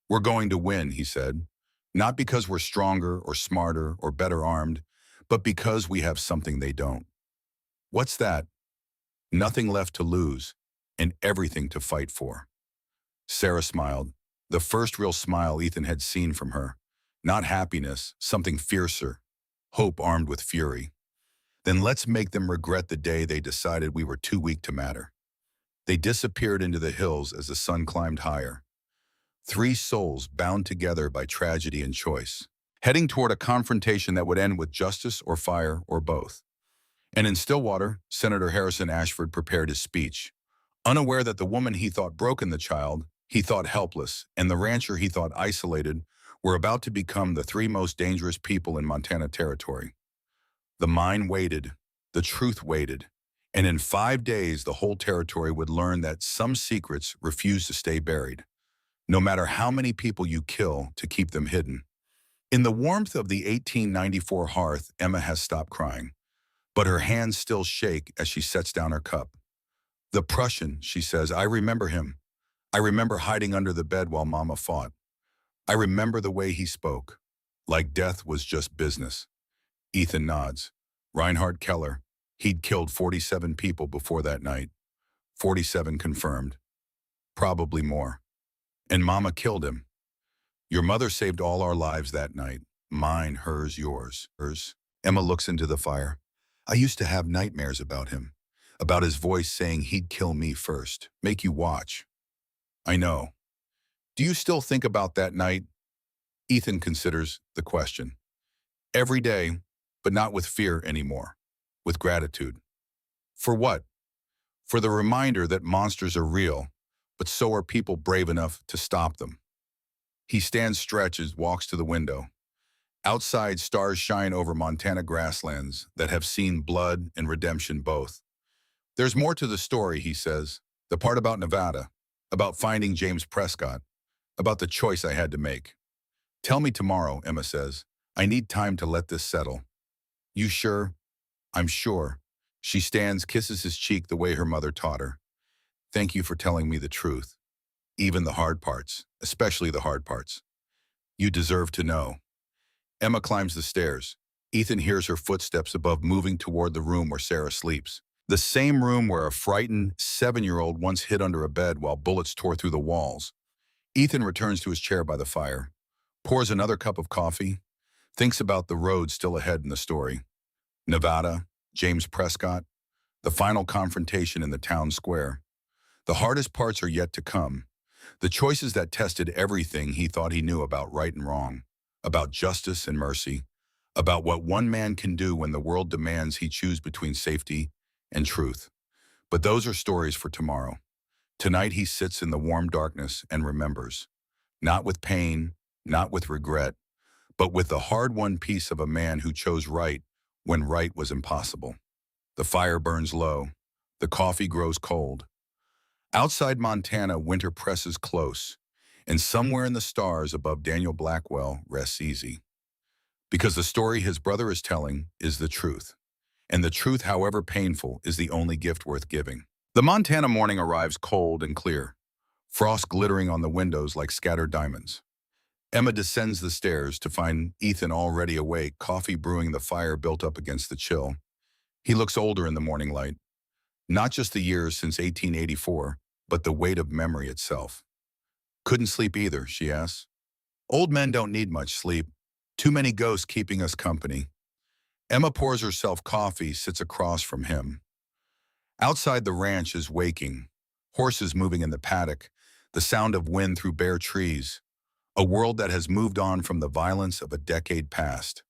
We're going to win, he said. Not because we're stronger or smarter or better armed, but because we have something they don't. What's that? Nothing left to lose and everything to fight for. Sarah smiled, the first real smile Ethan had seen from her. Not happiness, something fiercer. Hope armed with fury. Then let's make them regret the day they decided we were too weak to matter. They disappeared into the hills as the sun climbed higher. 3 souls bound together by tragedy and choice, heading toward a confrontation that would end with justice or fire or both. And in Stillwater, Senator Harrison Ashford prepared his speech, unaware that the woman he thought broken the child he thought helpless, and the rancher he thought isolated were about to become the three most dangerous people in Montana territory. The mine waited, the truth waited, and in 5 days the whole territory would learn that some secrets refuse to stay buried, no matter how many people you kill to keep them hidden. In the warmth of the 1894 hearth, Emma has stopped crying, but her hands still shake as she sets down her cup. The Prussian, she says, I remember him. I remember hiding under the bed while Mama fought. I remember the way he spoke, like death was just business. Ethan nods. Reinhard Keller, he'd killed 47 people before that night. 47 confirmed. Probably more. And Mama killed him. Your mother saved all our lives that night. Mine, hers, yours. Hers. Emma looks into the fire. I used to have nightmares about him. About his voice saying he'd kill me first. Make you watch. I know. Do you still think about that night? Ethan considers the question. Every day, but not with fear anymore. With gratitude. For what? For the reminder that monsters are real, but so are people brave enough to stop them. He stands, stretches, walks to the window. Outside, stars shine over Montana grasslands that have seen blood and redemption both. There's more to the story, he says. The part about Nevada, about finding James Prescott, about the choice I had to make. Tell me tomorrow, Emma says. I need time to let this settle. You sure? I'm sure. She stands, kisses his cheek the way her mother taught her. Thank you for telling me the truth. Even the hard parts, especially the hard parts. You deserve to know. Emma climbs the stairs. Ethan hears her footsteps above, moving toward the room where Sarah sleeps. The same room where a frightened 7-year-old once hid under a bed while bullets tore through the walls. Ethan returns to his chair by the fire, pours another cup of coffee, thinks about the road still ahead in the story. Nevada, James Prescott, the final confrontation in the town square. The hardest parts are yet to come. The choices that tested everything he thought he knew about right and wrong, about justice and mercy, about what one man can do when the world demands he choose between safety and truth. But those are stories for tomorrow. Tonight he sits in the warm darkness and remembers, not with pain, not with regret, but with the hard-won peace of a man who chose right when right was impossible. The fire burns low. The coffee grows cold. Outside Montana, winter presses close, and somewhere in the stars above Daniel Blackwell rests easy. Because the story his brother is telling is the truth. And the truth, however painful, is the only gift worth giving. The Montana morning arrives cold and clear, frost glittering on the windows like scattered diamonds. Emma descends the stairs to find Ethan already awake, coffee brewing, the fire built up against the chill. He looks older in the morning light. Not just the years since 1884, but the weight of memory itself. Couldn't sleep either, she asks. Old men don't need much sleep. Too many ghosts keeping us company. Emma pours herself coffee, sits across from him. Outside, the ranch is waking. Horses moving in the paddock, the sound of wind through bare trees. A world that has moved on from the violence of a decade past.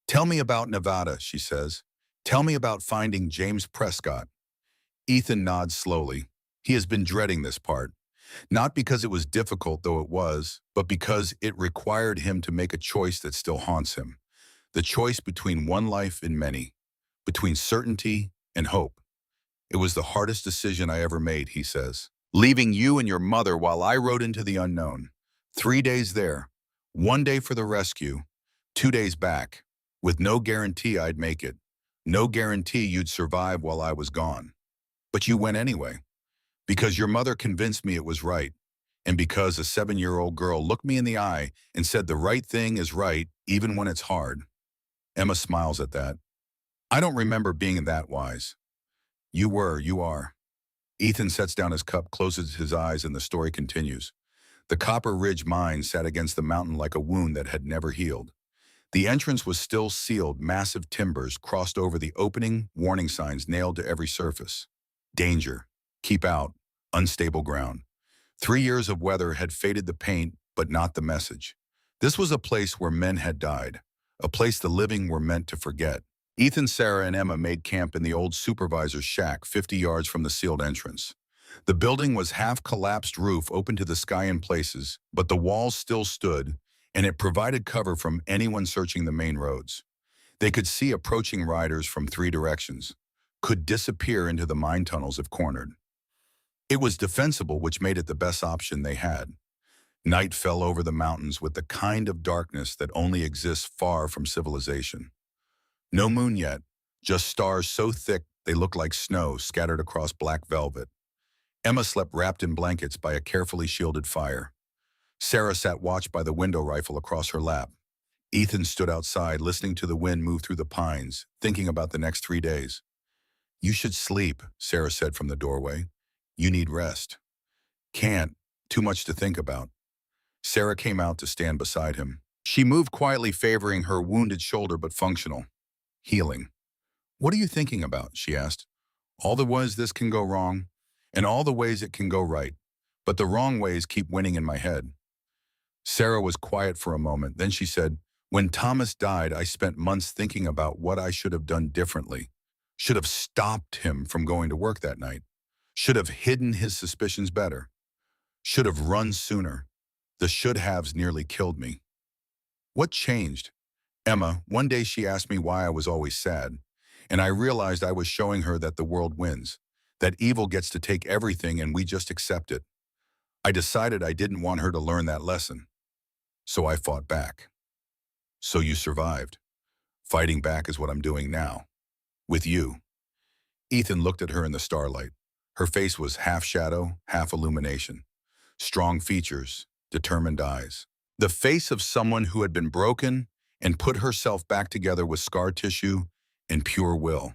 Tell me about Nevada, she says. Tell me about finding James Prescott. Ethan nods slowly. He has been dreading this part. Not because it was difficult, though it was, but because it required him to make a choice that still haunts him. The choice between one life and many. Between certainty and hope. It was the hardest decision I ever made, he says. Leaving you and your mother while I rode into the unknown. 3 days there. 1 day for the rescue. 2 days back. With no guarantee I'd make it. No guarantee you'd survive while I was gone. But you went anyway. Because your mother convinced me it was right. And because a 7-year-old girl looked me in the eye and said the right thing is right, even when it's hard. Emma smiles at that. I don't remember being that wise. You were, you are. Ethan sets down his cup, closes his eyes, and the story continues. The Copper Ridge mine sat against the mountain like a wound that had never healed. The entrance was still sealed, massive timbers crossed over the opening, warning signs nailed to every surface. Danger. Keep out. Unstable ground. 3 years of weather had faded the paint, but not the message. This was a place where men had died. A place the living were meant to forget. Ethan, Sarah, and Emma made camp in the old supervisor's shack 50 yards from the sealed entrance. The building was half-collapsed roof open to the sky in places, but the walls still stood, and it provided cover from anyone searching the main roads. They could see approaching riders from 3 directions, could disappear into the mine tunnels if cornered. It was defensible, which made it the best option they had. Night fell over the mountains with the kind of darkness that only exists far from civilization. No moon yet, just stars so thick they looked like snow scattered across black velvet. Emma slept wrapped in blankets by a carefully shielded fire. Sarah sat watch by the window rifle across her lap. Ethan stood outside, listening to the wind move through the pines, thinking about the next 3 days. "You should sleep," Sarah said from the doorway. "You need rest." "Can't. Too much to think about." Sarah came out to stand beside him. She moved quietly, favoring her wounded shoulder but functional. "Healing." "What are you thinking about?" she asked. "All the ways this can go wrong, and all the ways it can go right. But the wrong ways keep winning in my head." Sarah was quiet for a moment. Then she said, "When Thomas died, I spent months thinking about what I should have done differently. Should have stopped him from going to work that night. Should have hidden his suspicions better. Should have run sooner. The should-haves nearly killed me." "What changed?" "Emma, one day she asked me why I was always sad, and I realized I was showing her that the world wins, that evil gets to take everything and we just accept it. I decided I didn't want her to learn that lesson. So I fought back." "So you survived." "Fighting back is what I'm doing now. With you." Ethan looked at her in the starlight. Her face was half shadow, half illumination. Strong features, determined eyes. The face of someone who had been broken and put herself back together with scar tissue and pure will.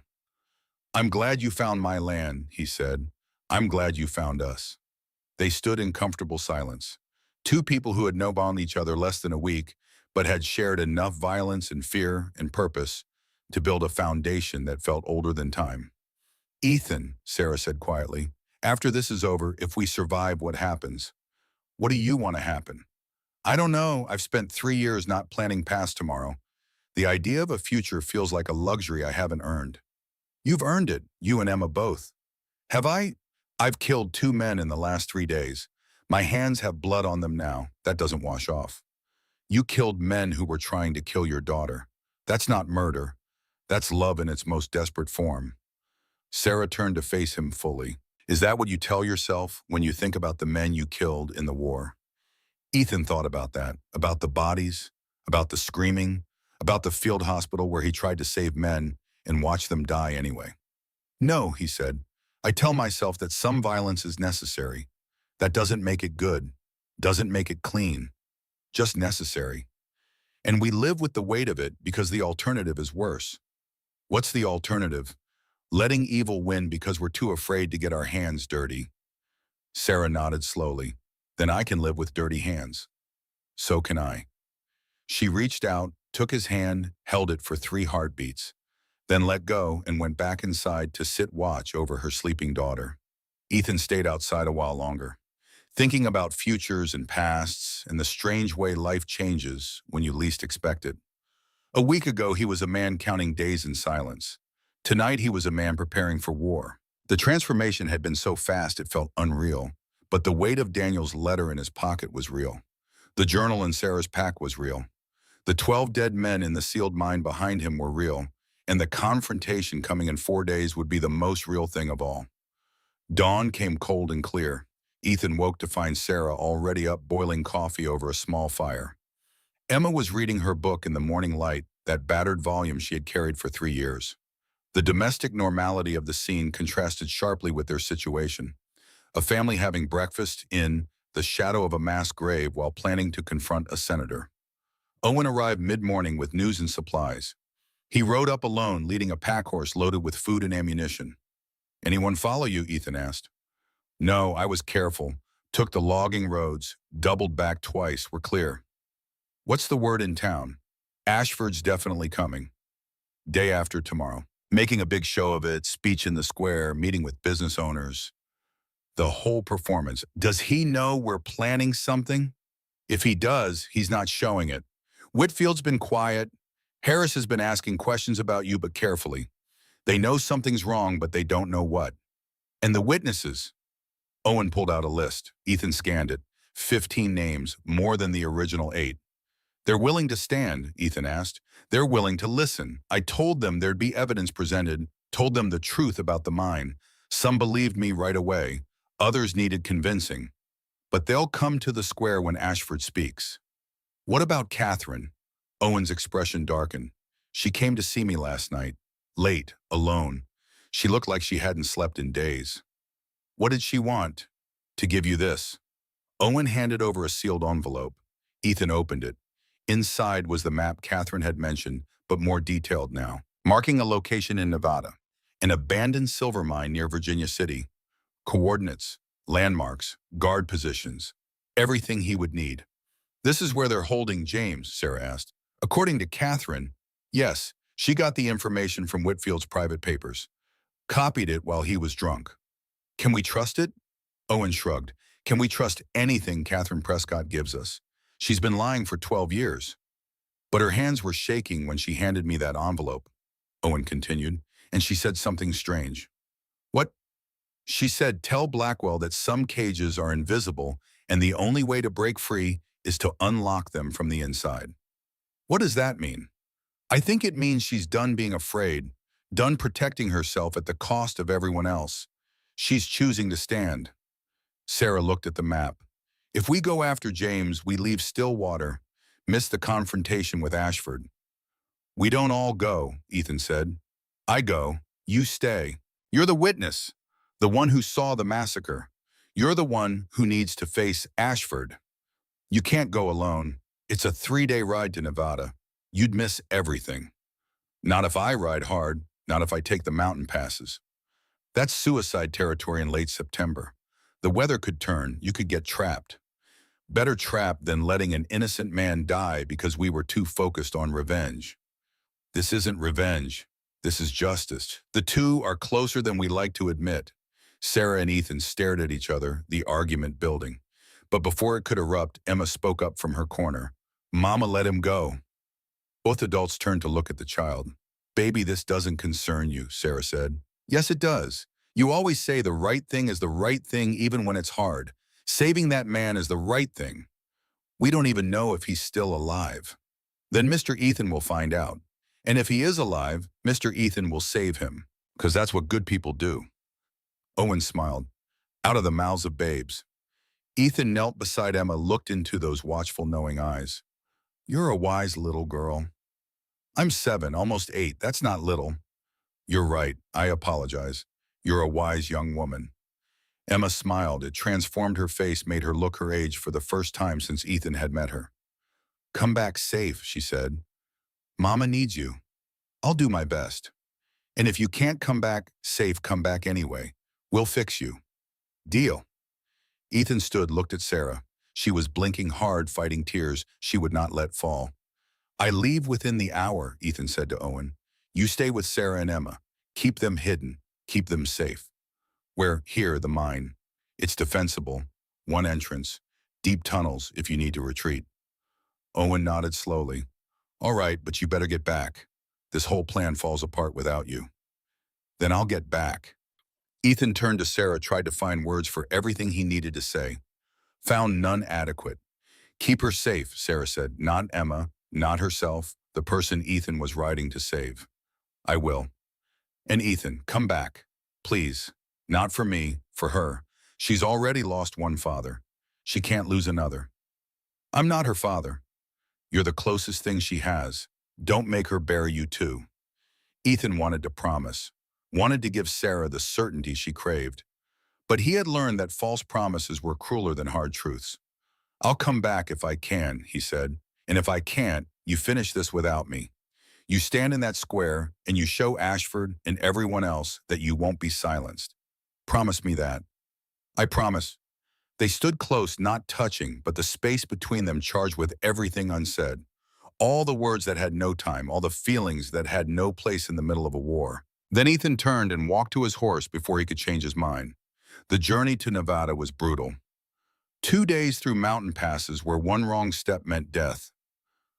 "I'm glad you found my land," he said. "I'm glad you found us." They stood in comfortable silence. Two people who had known each other less than a week, but had shared enough violence and fear and purpose to build a foundation that felt older than time. "Ethan," Sarah said quietly, "after this is over, if we survive, what happens? What do you want to happen?" "I don't know. I've spent 3 years not planning past tomorrow. The idea of a future feels like a luxury I haven't earned." "You've earned it, you and Emma both." "Have I?" "I've killed 2 men in the last 3 days. My hands have blood on them now. That doesn't wash off." "You killed men who were trying to kill your daughter. That's not murder. That's love in its most desperate form." Sarah turned to face him fully. "Is that what you tell yourself when you think about the men you killed in the war?" Ethan thought about that, about the bodies, about the screaming, about the field hospital where he tried to save men and watched them die anyway. "No," he said. "I tell myself that some violence is necessary. That doesn't make it good, doesn't make it clean, just necessary. And we live with the weight of it because the alternative is worse." "What's the alternative?" "Letting evil win because we're too afraid to get our hands dirty." Sarah nodded slowly. "Then I can live with dirty hands." "So can I." She reached out, took his hand, held it for 3 heartbeats, then let go and went back inside to sit watch over her sleeping daughter. Ethan stayed outside a while longer, thinking about futures and pasts and the strange way life changes when you least expect it. A week ago, he was a man counting days in silence. Tonight, he was a man preparing for war. The transformation had been so fast it felt unreal, but the weight of Daniel's letter in his pocket was real. The journal in Sarah's pack was real. The 12 dead men in the sealed mine behind him were real, and the confrontation coming in 4 days would be the most real thing of all. Dawn came cold and clear. Ethan woke to find Sarah already up boiling coffee over a small fire. Emma was reading her book in the morning light, that battered volume she had carried for 3 years. The domestic normality of the scene contrasted sharply with their situation. A family having breakfast in the shadow of a mass grave while planning to confront a senator. Owen arrived mid-morning with news and supplies. He rode up alone, leading a pack horse loaded with food and ammunition. "Anyone follow you?" Ethan asked. "No, I was careful. Took the logging roads, doubled back twice, we're clear." "What's the word in town?" "Ashford's definitely coming. Day after tomorrow. Making a big show of it, speech in the square, meeting with business owners. The whole performance. Does he know we're planning something? If he does, he's not showing it. Whitfield's been quiet. Harris has been asking questions about you, but carefully. They know something's wrong, but they don't know what. And the witnesses. Owen pulled out a list. Ethan scanned it. 15 names, more than the original 8. They're willing to stand, Ethan asked. They're willing to listen. I told them there'd be evidence presented, told them the truth about the mine. Some believed me right away. Others needed convincing. But they'll come to the square when Ashford speaks. What about Catherine? Owen's expression darkened. She came to see me last night. Late, alone. She looked like she hadn't slept in days. What did she want? To give you this. Owen handed over a sealed envelope. Ethan opened it. Inside was the map Catherine had mentioned, but more detailed now, marking a location in Nevada, an abandoned silver mine near Virginia City. Coordinates, landmarks, guard positions, everything he would need. This is where they're holding James, Sarah asked. According to Catherine, yes, she got the information from Whitfield's private papers. Copied it while he was drunk. Can we trust it? Owen shrugged. Can we trust anything Catherine Prescott gives us? She's been lying for 12 years. But her hands were shaking when she handed me that envelope, Owen continued, and she said something strange. What? She said, tell Blackwell that some cages are invisible and the only way to break free is to unlock them from the inside. What does that mean? I think it means she's done being afraid, done protecting herself at the cost of everyone else. She's choosing to stand. Sarah looked at the map. If we go after James, we leave Stillwater, miss the confrontation with Ashford. We don't all go, Ethan said. I go. You stay. You're the witness, the one who saw the massacre. You're the one who needs to face Ashford. You can't go alone. It's a 3-day ride to Nevada. You'd miss everything. Not if I ride hard, not if I take the mountain passes. That's suicide territory in late September. The weather could turn, you could get trapped. Better trapped than letting an innocent man die because we were too focused on revenge. This isn't revenge. This is justice. The two are closer than we like to admit. Sarah and Ethan stared at each other, the argument building. But before it could erupt, Emma spoke up from her corner. Mama, let him go. Both adults turned to look at the child. Baby, this doesn't concern you, Sarah said. Yes, it does. You always say the right thing is the right thing even when it's hard. Saving that man is the right thing. We don't even know if he's still alive. Then Mr. Ethan will find out. And if he is alive, Mr. Ethan will save him. Because that's what good people do. Owen smiled. Out of the mouths of babes. Ethan knelt beside Emma, looked into those watchful, knowing eyes. You're a wise little girl. I'm 7, almost 8. That's not little. You're right. I apologize. You're a wise young woman. Emma smiled. It transformed her face, made her look her age for the first time since Ethan had met her. Come back safe, she said. Mama needs you. I'll do my best. And if you can't come back safe, come back anyway. We'll fix you. Deal. Ethan stood, looked at Sarah. She was blinking hard, fighting tears she would not let fall. I leave within the hour, Ethan said to Owen. You stay with Sarah and Emma. Keep them hidden. Keep them safe. We're here, the mine. It's defensible. One entrance. Deep tunnels if you need to retreat. Owen nodded slowly. All right, but you better get back. This whole plan falls apart without you. Then I'll get back. Ethan turned to Sarah, tried to find words for everything he needed to say. Found none adequate. Keep her safe, Sarah said. Not Emma, not herself, the person Ethan was riding to save. I will. And Ethan, come back. Please. Not for me, for her. She's already lost one father. She can't lose another. I'm not her father. You're the closest thing she has. Don't make her bury you too. Ethan wanted to promise, wanted to give Sarah the certainty she craved. But he had learned that false promises were crueler than hard truths. I'll come back if I can, he said. And if I can't, you finish this without me. You stand in that square and you show Ashford and everyone else that you won't be silenced. Promise me that. I promise. They stood close, not touching, but the space between them charged with everything unsaid. All the words that had no time, all the feelings that had no place in the middle of a war. Then Ethan turned and walked to his horse before he could change his mind. The journey to Nevada was brutal. 2 days through mountain passes where one wrong step meant death.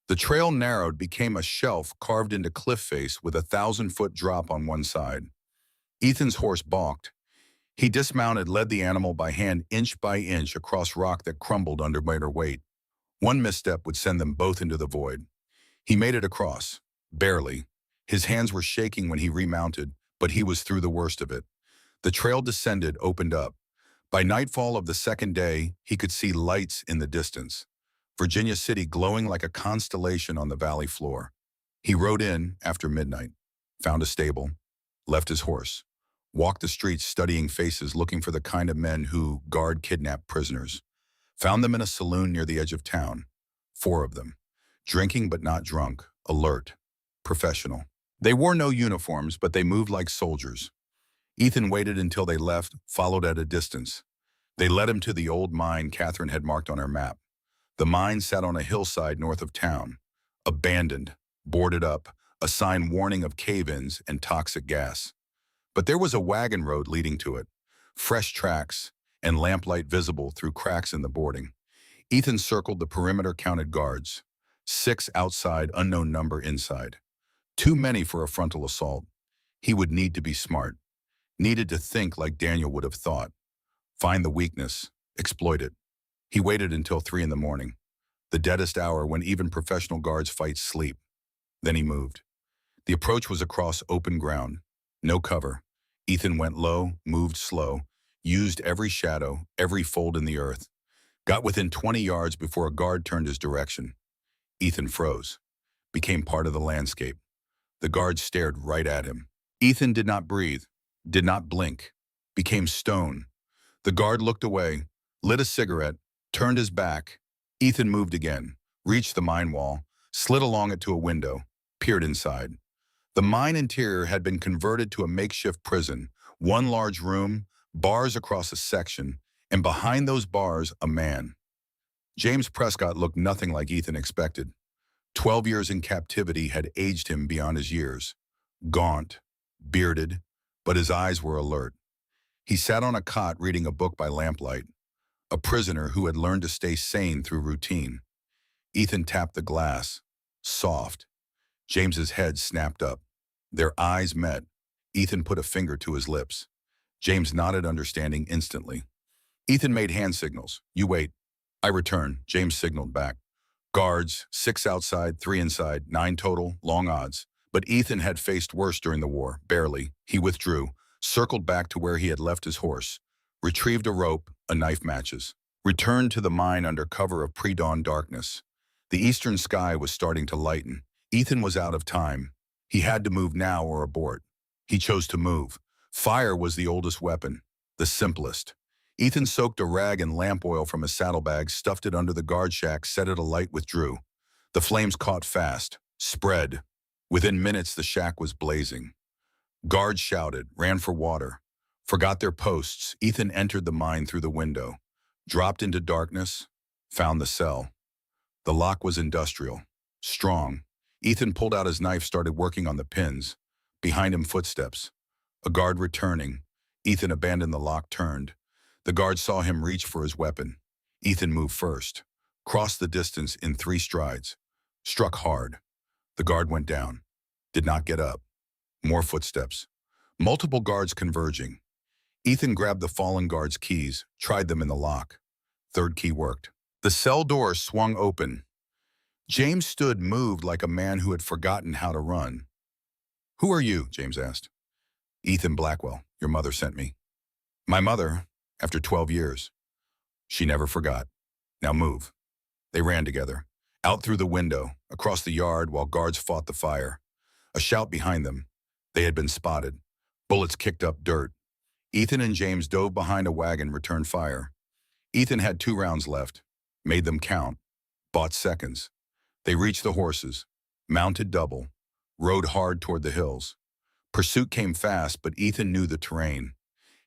The trail narrowed, became a shelf carved into cliff face with a 1,000-foot drop on one side. Ethan's horse balked. He dismounted, led the animal by hand inch by inch across rock that crumbled under their weight. One misstep would send them both into the void. He made it across, barely. His hands were shaking when he remounted, but he was through the worst of it. The trail descended, opened up. By nightfall of the second day, he could see lights in the distance. Virginia City glowing like a constellation on the valley floor. He rode in after midnight, found a stable, left his horse, walked the streets studying faces looking for the kind of men who guard kidnapped prisoners. Found them in a saloon near the edge of town. 4 of them. Drinking but not drunk, alert, professional. They wore no uniforms, but they moved like soldiers. Ethan waited until they left, followed at a distance. They led him to the old mine Catherine had marked on her map. The mine sat on a hillside north of town. Abandoned, boarded up, a sign warning of cave-ins and toxic gas. But there was a wagon road leading to it, fresh tracks, and lamplight visible through cracks in the boarding. Ethan circled the perimeter, counted guards. 6 outside, unknown number inside. Too many for a frontal assault. He would need to be smart. Needed to think like Daniel would have thought. Find the weakness, exploit it. He waited until 3 in the morning, the deadest hour when even professional guards fight sleep. Then he moved. The approach was across open ground. No cover. Ethan went low, moved slow, used every shadow, every fold in the earth. Got within 20 yards before a guard turned his direction. Ethan froze, became part of the landscape. The guard stared right at him. Ethan did not breathe, did not blink, became stone. The guard looked away, lit a cigarette, turned his back. Ethan moved again, reached the mine wall, slid along it to a window, peered inside. The mine interior had been converted to a makeshift prison, one large room, bars across a section, and behind those bars, a man. James Prescott looked nothing like Ethan expected. 12 years in captivity had aged him beyond his years. Gaunt, bearded, but his eyes were alert. He sat on a cot reading a book by lamplight, a prisoner who had learned to stay sane through routine. Ethan tapped the glass, soft. James's head snapped up. Their eyes met. Ethan put a finger to his lips. James nodded, understanding instantly. Ethan made hand signals. You wait. I return. James signaled back. Guards, 6 outside, 3 inside, 9 total, long odds. But Ethan had faced worse during the war, barely. He withdrew, circled back to where he had left his horse, retrieved a rope, a knife, matches, returned to the mine under cover of pre-dawn darkness. The eastern sky was starting to lighten. Ethan was out of time. He had to move now or abort. He chose to move. Fire was the oldest weapon, the simplest. Ethan soaked a rag in lamp oil from his saddlebag, stuffed it under the guard shack, set it alight, withdrew. The flames caught fast, spread. Within minutes, the shack was blazing. Guards shouted, ran for water, forgot their posts. Ethan entered the mine through the window, dropped into darkness, found the cell. The lock was industrial, strong. Ethan pulled out his knife, started working on the pins. Behind him, footsteps. A guard returning. Ethan abandoned the lock, turned. The guard saw him reach for his weapon. Ethan moved first, crossed the distance in 3 strides, struck hard. The guard went down, did not get up. More footsteps. Multiple guards converging. Ethan grabbed the fallen guard's keys, tried them in the lock. 3rd key worked. The cell door swung open. James stood, moved like a man who had forgotten how to run. Who are you? James asked. Ethan Blackwell. Your mother sent me. My mother, after 12 years. She never forgot. Now move. They ran together, out through the window, across the yard while guards fought the fire. A shout behind them. They had been spotted. Bullets kicked up dirt. Ethan and James dove behind a wagon, returned fire. Ethan had 2 rounds left, made them count, bought seconds. They reached the horses, mounted double, rode hard toward the hills. Pursuit came fast, but Ethan knew the terrain,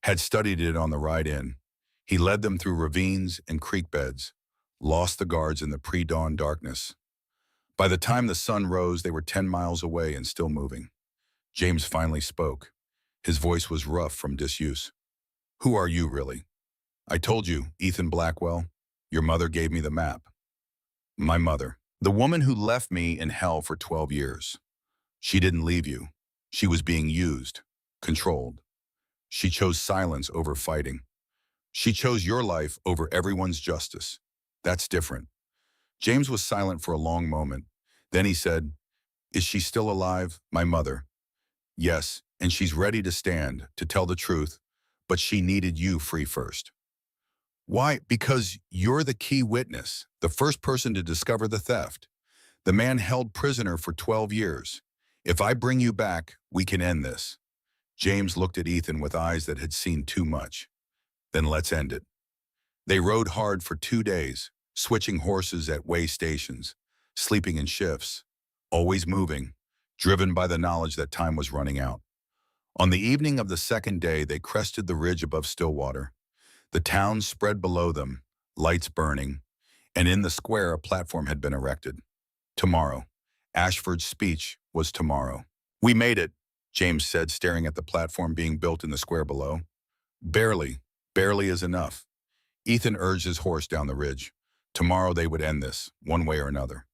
had studied it on the ride in. He led them through ravines and creek beds, lost the guards in the pre-dawn darkness. By the time the sun rose, they were 10 miles away and still moving. James finally spoke. His voice was rough from disuse. Who are you, really? I told you, Ethan Blackwell. Your mother gave me the map. My mother. The woman who left me in hell for 12 years. She didn't leave you. She was being used, controlled. She chose silence over fighting. She chose your life over everyone's justice. That's different. James was silent for a long moment. Then he said, "Is she still alive, my mother?" "Yes, and she's ready to stand, to tell the truth, but she needed you free first." "Why?" "Because you're the key witness, the first person to discover the theft. The man held prisoner for 12 years. If I bring you back, we can end this." James looked at Ethan with eyes that had seen too much. "Then let's end it." They rode hard for 2 days, switching horses at way stations, sleeping in shifts, always moving, driven by the knowledge that time was running out. On the evening of the second day, they crested the ridge above Stillwater. The town spread below them, lights burning, and in the square a platform had been erected. Tomorrow. Ashford's speech was tomorrow. "We made it," James said, staring at the platform being built in the square below. "Barely. Barely is enough." Ethan urged his horse down the ridge. Tomorrow they would end this, one way or another.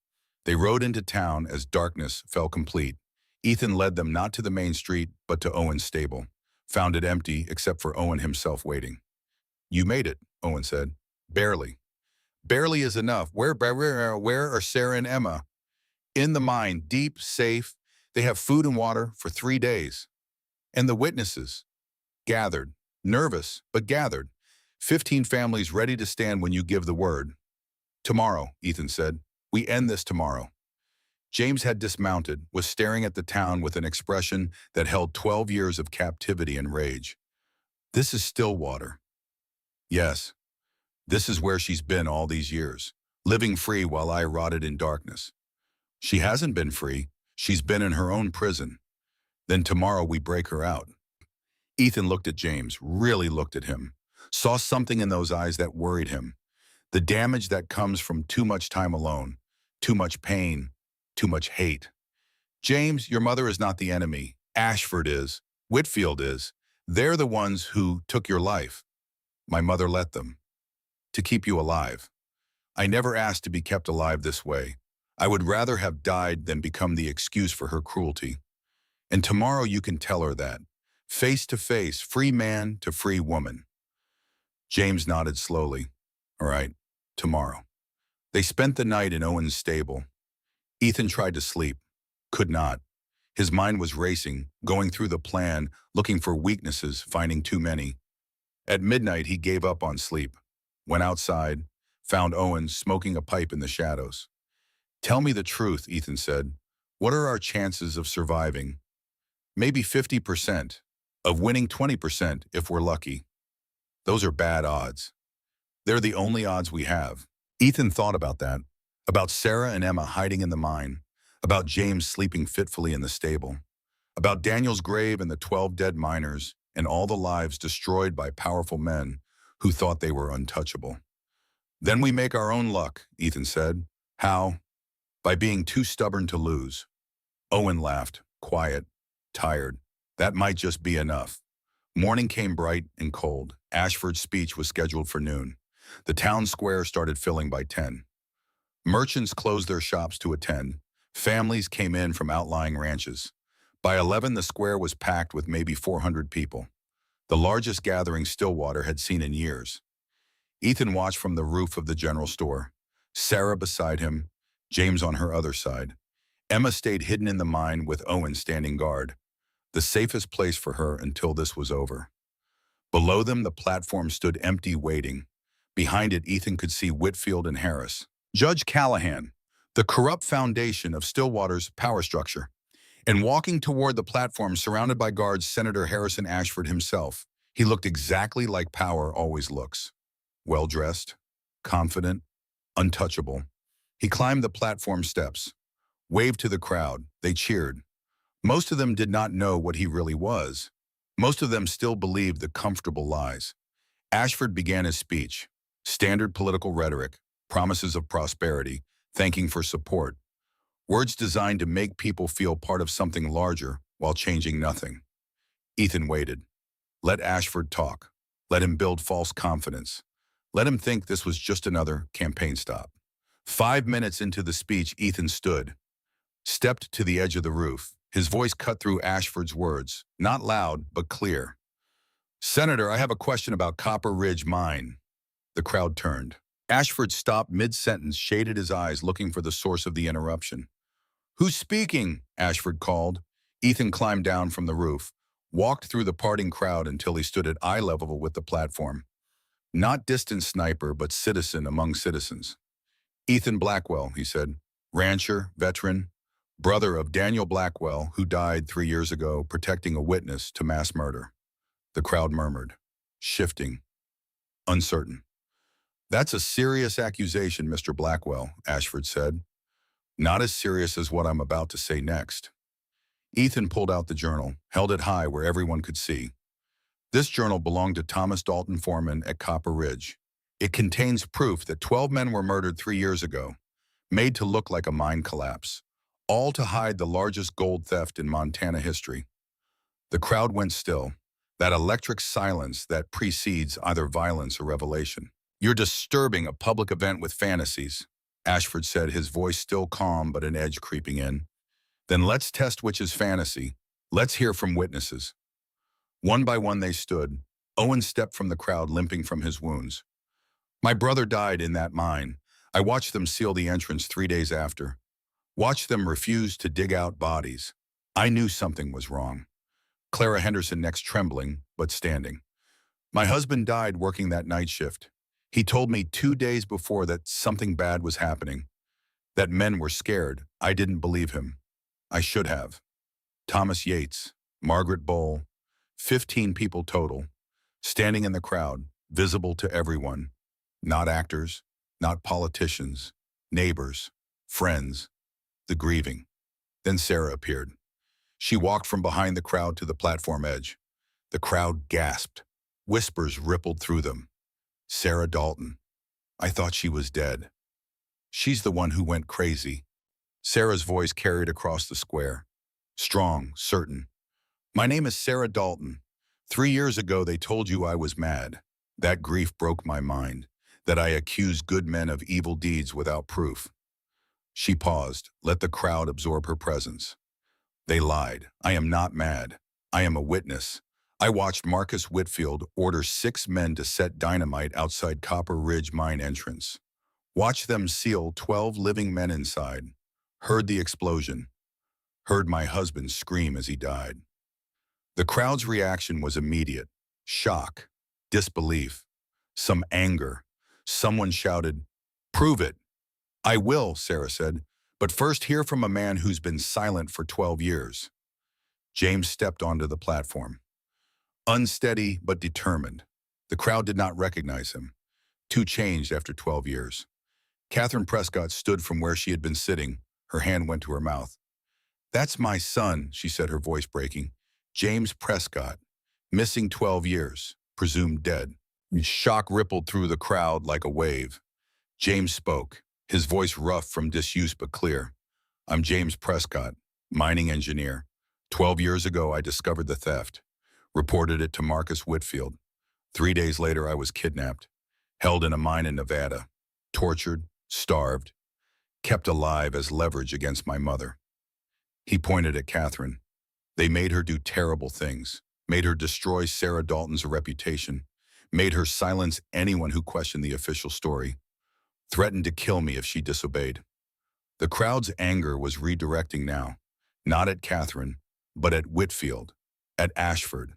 They rode into town as darkness fell complete. Ethan led them not to the main street, but to Owen's stable. Found it empty, except for Owen himself waiting. "You made it," Owen said. "Barely." "Barely is enough. Where are Sarah and Emma?" "In the mine, deep, safe. They have food and water for 3 days." "And the witnesses?" "Gathered. Nervous, but gathered. 15 families ready to stand when you give the word." "Tomorrow," Ethan said. "We end this tomorrow." James had dismounted, was staring at the town with an expression that held 12 years of captivity and rage. "This is Stillwater." "Yes. This is where she's been all these years, living free while I rotted in darkness." "She hasn't been free. She's been in her own prison." "Then tomorrow we break her out." Ethan looked at James, really looked at him, saw something in those eyes that worried him. The damage that comes from too much time alone, too much pain, too much hate. "James, your mother is not the enemy. Ashford is. Whitfield is. They're the ones who took your life. My mother let them. To keep you alive. I never asked to be kept alive this way. I would rather have died than become the excuse for her cruelty. And tomorrow you can tell her that. Face to face, free man to free woman." James nodded slowly. "All right, tomorrow." They spent the night in Owen's stable. Ethan tried to sleep. Could not. His mind was racing, going through the plan, looking for weaknesses, finding too many. At midnight, he gave up on sleep. Went outside, found Owen smoking a pipe in the shadows. "Tell me the truth," Ethan said. "What are our chances of surviving?" "Maybe 50%. Of winning 20% if we're lucky." "Those are bad odds." "They're the only odds we have." Ethan thought about that, about Sarah and Emma hiding in the mine, about James sleeping fitfully in the stable, about Daniel's grave and the 12 dead miners and all the lives destroyed by powerful men who thought they were untouchable. "Then we make our own luck," Ethan said. "How?" "By being too stubborn to lose." Owen laughed, quiet, tired. That might just be enough. Morning came bright and cold. Ashford's speech was scheduled for noon. The town square started filling by 10. Merchants closed their shops to attend. Families came in from outlying ranches. By 11, the square was packed with maybe 400 people, the largest gathering Stillwater had seen in years. Ethan watched from the roof of the general store. Sarah beside him, James on her other side. Emma stayed hidden in the mine with Owen standing guard, the safest place for her until this was over. Below them, the platform stood empty, waiting. Behind it, Ethan could see Whitfield and Harris. Judge Callahan, the corrupt foundation of Stillwater's power structure. And walking toward the platform surrounded by guards, Senator Harrison Ashford himself. He looked exactly like power always looks. Well-dressed, confident, untouchable. He climbed the platform steps, waved to the crowd. They cheered. Most of them did not know what he really was. Most of them still believed the comfortable lies. Ashford began his speech. Standard political rhetoric, promises of prosperity, thanking for support. Words designed to make people feel part of something larger while changing nothing. Ethan waited. Let Ashford talk. Let him build false confidence. Let him think this was just another campaign stop. 5 minutes into the speech, Ethan stood, stepped to the edge of the roof. His voice cut through Ashford's words, not loud, but clear. Senator, I have a question about Copper Ridge Mine. The crowd turned. Ashford stopped mid-sentence, shaded his eyes, looking for the source of the interruption. Who's speaking? Ashford called. Ethan climbed down from the roof, walked through the parting crowd until he stood at eye level with the platform. Not distant sniper, but citizen among citizens. Ethan Blackwell, he said. Rancher, veteran, brother of Daniel Blackwell, who died 3 years ago protecting a witness to mass murder. The crowd murmured, shifting, uncertain. That's a serious accusation, Mr. Blackwell, Ashford said. Not as serious as what I'm about to say next. Ethan pulled out the journal, held it high where everyone could see. This journal belonged to Thomas Dalton Foreman at Copper Ridge. It contains proof that 12 men were murdered 3 years ago, made to look like a mine collapse, all to hide the largest gold theft in Montana history. The crowd went still, that electric silence that precedes either violence or revelation. You're disturbing a public event with fantasies, Ashford said, his voice still calm but an edge creeping in. Then let's test which is fantasy. Let's hear from witnesses. One by one they stood. Owen stepped from the crowd, limping from his wounds. My brother died in that mine. I watched them seal the entrance 3 days after. Watched them refuse to dig out bodies. I knew something was wrong. Clara Henderson next, trembling, but standing. My husband died working that night shift. He told me 2 days before that something bad was happening, that men were scared. I didn't believe him. I should have. Thomas Yates, Margaret Bowl, 15 people total, standing in the crowd, visible to everyone. Not actors, not politicians, neighbors, friends, the grieving. Then Sarah appeared. She walked from behind the crowd to the platform edge. The crowd gasped. Whispers rippled through them. Sarah Dalton. I thought she was dead. She's the one who went crazy. Sarah's voice carried across the square. Strong, certain. My name is Sarah Dalton. 3 years ago they told you I was mad. That grief broke my mind, that I accused good men of evil deeds without proof. She paused, let the crowd absorb her presence. They lied. I am not mad. I am a witness. I watched Marcus Whitfield order 6 men to set dynamite outside Copper Ridge mine entrance. Watched them seal 12 living men inside. Heard the explosion. Heard my husband scream as he died. The crowd's reaction was immediate. Shock, disbelief, some anger. Someone shouted, "Prove it." I will, Sarah said, but first hear from a man who's been silent for 12 years. James stepped onto the platform. Unsteady but determined. The crowd did not recognize him. Too changed after 12 years. Catherine Prescott stood from where she had been sitting. Her hand went to her mouth. That's my son, she said, her voice breaking. James Prescott, missing 12 years, presumed dead. Shock rippled through the crowd like a wave. James spoke, his voice rough from disuse but clear. I'm James Prescott, mining engineer. 12 years ago, I discovered the theft, reported it to Marcus Whitfield. 3 days later, I was kidnapped, held in a mine in Nevada, tortured, starved, kept alive as leverage against my mother. He pointed at Catherine. They made her do terrible things, made her destroy Sarah Dalton's reputation, made her silence anyone who questioned the official story, threatened to kill me if she disobeyed. The crowd's anger was redirecting now, not at Catherine, but at Whitfield, at Ashford.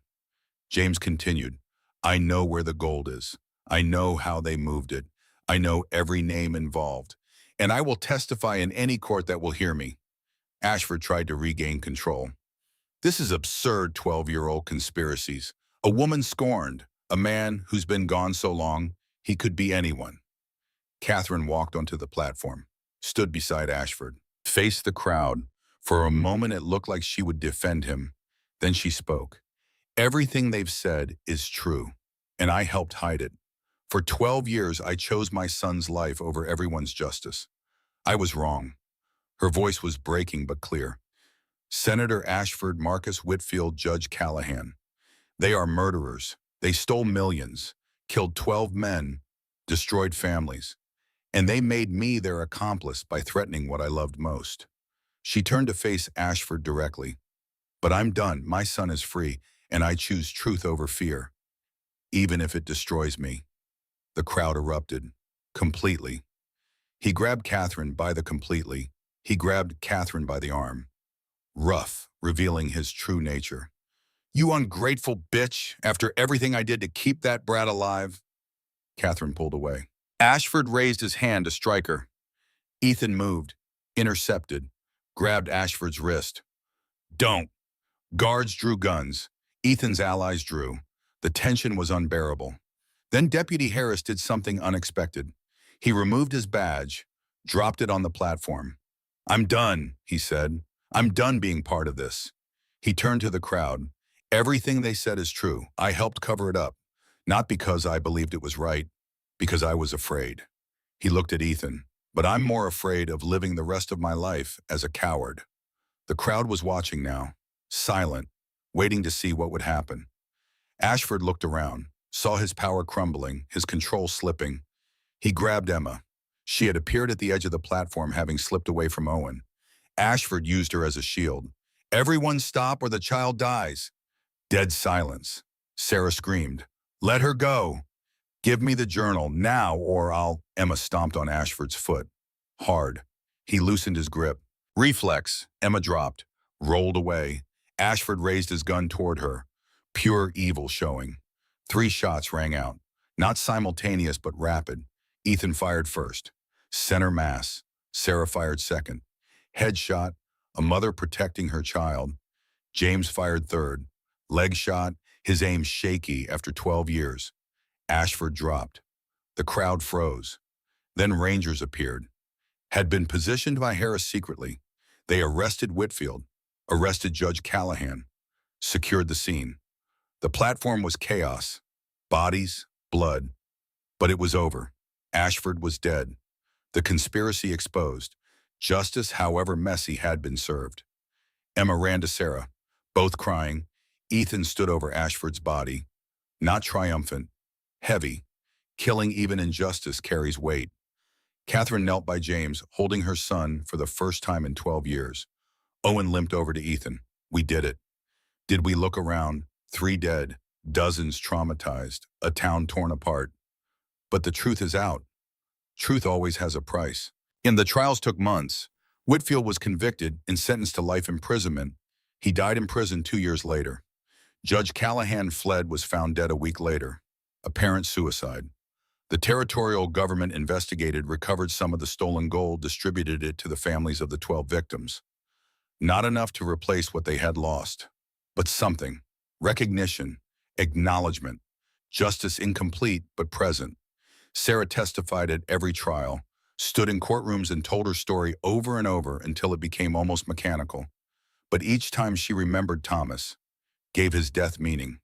James continued, I know where the gold is. I know how they moved it. I know every name involved, and I will testify in any court that will hear me. Ashford tried to regain control. This is absurd 12-year-old conspiracies. A woman scorned, a man who's been gone so long, he could be anyone. Catherine walked onto the platform, stood beside Ashford, faced the crowd. For a moment it looked like she would defend him. Then she spoke. Everything they've said is true, and I helped hide it. For 12 years I chose my son's life over everyone's justice. I was wrong. Her voice was breaking but clear. Senator Ashford, Marcus Whitfield, Judge Callahan. They are murderers. They stole millions, killed 12 men, destroyed families. And they made me their accomplice by threatening what I loved most. She turned to face Ashford directly. But I'm done. My son is free, and I choose truth over fear. even if it destroys me. The crowd erupted. Completely. He grabbed Catherine by the completely. He grabbed Catherine by the arm. Rough, revealing his true nature. You ungrateful bitch, after everything I did to keep that brat alive. Catherine pulled away. Ashford raised his hand to strike her. Ethan moved, intercepted, grabbed Ashford's wrist. Don't. Guards drew guns. Ethan's allies drew. The tension was unbearable. Then Deputy Harris did something unexpected. He removed his badge, dropped it on the platform. I'm done, he said. I'm done being part of this. He turned to the crowd. Everything they said is true. I helped cover it up. Not because I believed it was right, because I was afraid. He looked at Ethan. But I'm more afraid of living the rest of my life as a coward. The crowd was watching now, silent, waiting to see what would happen. Ashford looked around, saw his power crumbling, his control slipping. He grabbed Emma. She had appeared at the edge of the platform, having slipped away from Owen. Ashford used her as a shield. Everyone stop or the child dies. Dead silence. Sarah screamed, let her go. Give me the journal now or I'll... Emma stomped on Ashford's foot. Hard. He loosened his grip. Reflex. Emma dropped, rolled away. Ashford raised his gun toward her. Pure evil showing. 3 shots rang out. Not simultaneous but rapid. Ethan fired first. Center mass. Sarah fired second. Headshot. A mother protecting her child. James fired third. Leg shot. His aim shaky after 12 years. Ashford dropped. The crowd froze. Then Rangers appeared. Had been positioned by Harris secretly. They arrested Whitfield, arrested Judge Callahan, secured the scene. The platform was chaos. Bodies, blood. But it was over. Ashford was dead. The conspiracy exposed. Justice, however messy, had been served. Emma ran to Sarah, both crying. Ethan stood over Ashford's body. Not triumphant. Heavy. Killing even injustice carries weight. Catherine knelt by James, holding her son for the first time in 12 years. Owen limped over to Ethan. We did it. Did we look around? 3 dead, dozens traumatized, a town torn apart. But the truth is out. Truth always has a price. And the trials took months. Whitfield was convicted and sentenced to life imprisonment. He died in prison 2 years later. Judge Callahan fled, was found dead a week later. Apparent suicide. The territorial government investigated, recovered some of the stolen gold, distributed it to the families of the 12 victims. Not enough to replace what they had lost, but something. Recognition, acknowledgement, justice incomplete but present. Sarah testified at every trial, stood in courtrooms and told her story over and over until it became almost mechanical. But each time she remembered Thomas, gave his death meaning.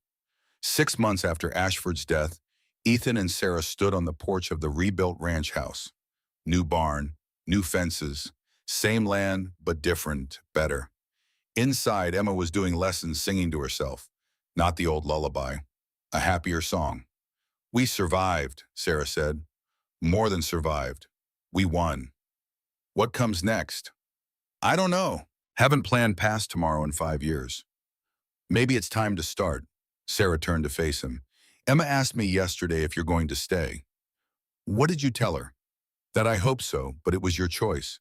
6 months after Ashford's death, Ethan and Sarah stood on the porch of the rebuilt ranch house. New barn, new fences, same land, but different, better. Inside, Emma was doing lessons, singing to herself. Not the old lullaby, a happier song. We survived, Sarah said. More than survived. We won. What comes next? I don't know. Haven't planned past tomorrow in 5 years. Maybe it's time to start. Sarah turned to face him. Emma asked me yesterday if you're going to stay. What did you tell her? That I hope so, but it was your choice.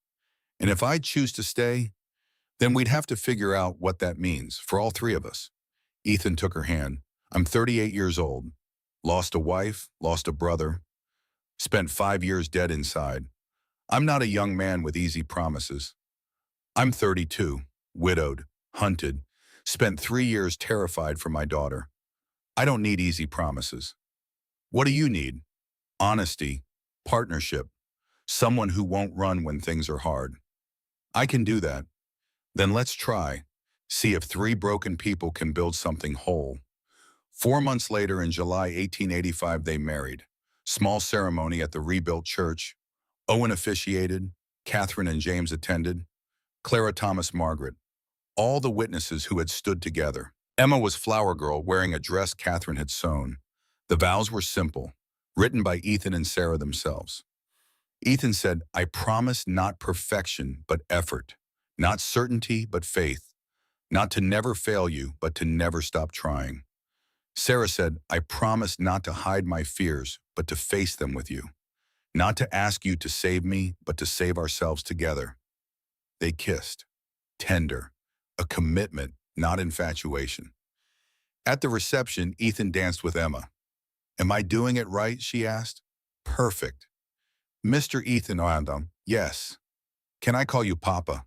And if I choose to stay, then we'd have to figure out what that means for all 3 of us. Ethan took her hand. I'm 38 years old. Lost a wife, lost a brother. Spent 5 years dead inside. I'm not a young man with easy promises. I'm 32, widowed, hunted, spent 3 years terrified for my daughter. I don't need easy promises. What do you need? Honesty, partnership, someone who won't run when things are hard. I can do that. Then let's try. See if 3 broken people can build something whole. 4 months later, in July 1885, they married. Small ceremony at the rebuilt church. Owen officiated. Catherine and James attended. Clara, Thomas, Margaret. All the witnesses who had stood together. Emma was flower girl, wearing a dress Catherine had sewn. The vows were simple, written by Ethan and Sarah themselves. Ethan said, I promise not perfection, but effort. Not certainty, but faith. Not to never fail you, but to never stop trying. Sarah said, I promise not to hide my fears, but to face them with you. Not to ask you to save me, but to save ourselves together. They kissed. Tender. A commitment, not infatuation. At the reception, Ethan danced with Emma. Am I doing it right? She asked. Perfect. Mr. Ethan Random, yes. Can I call you Papa?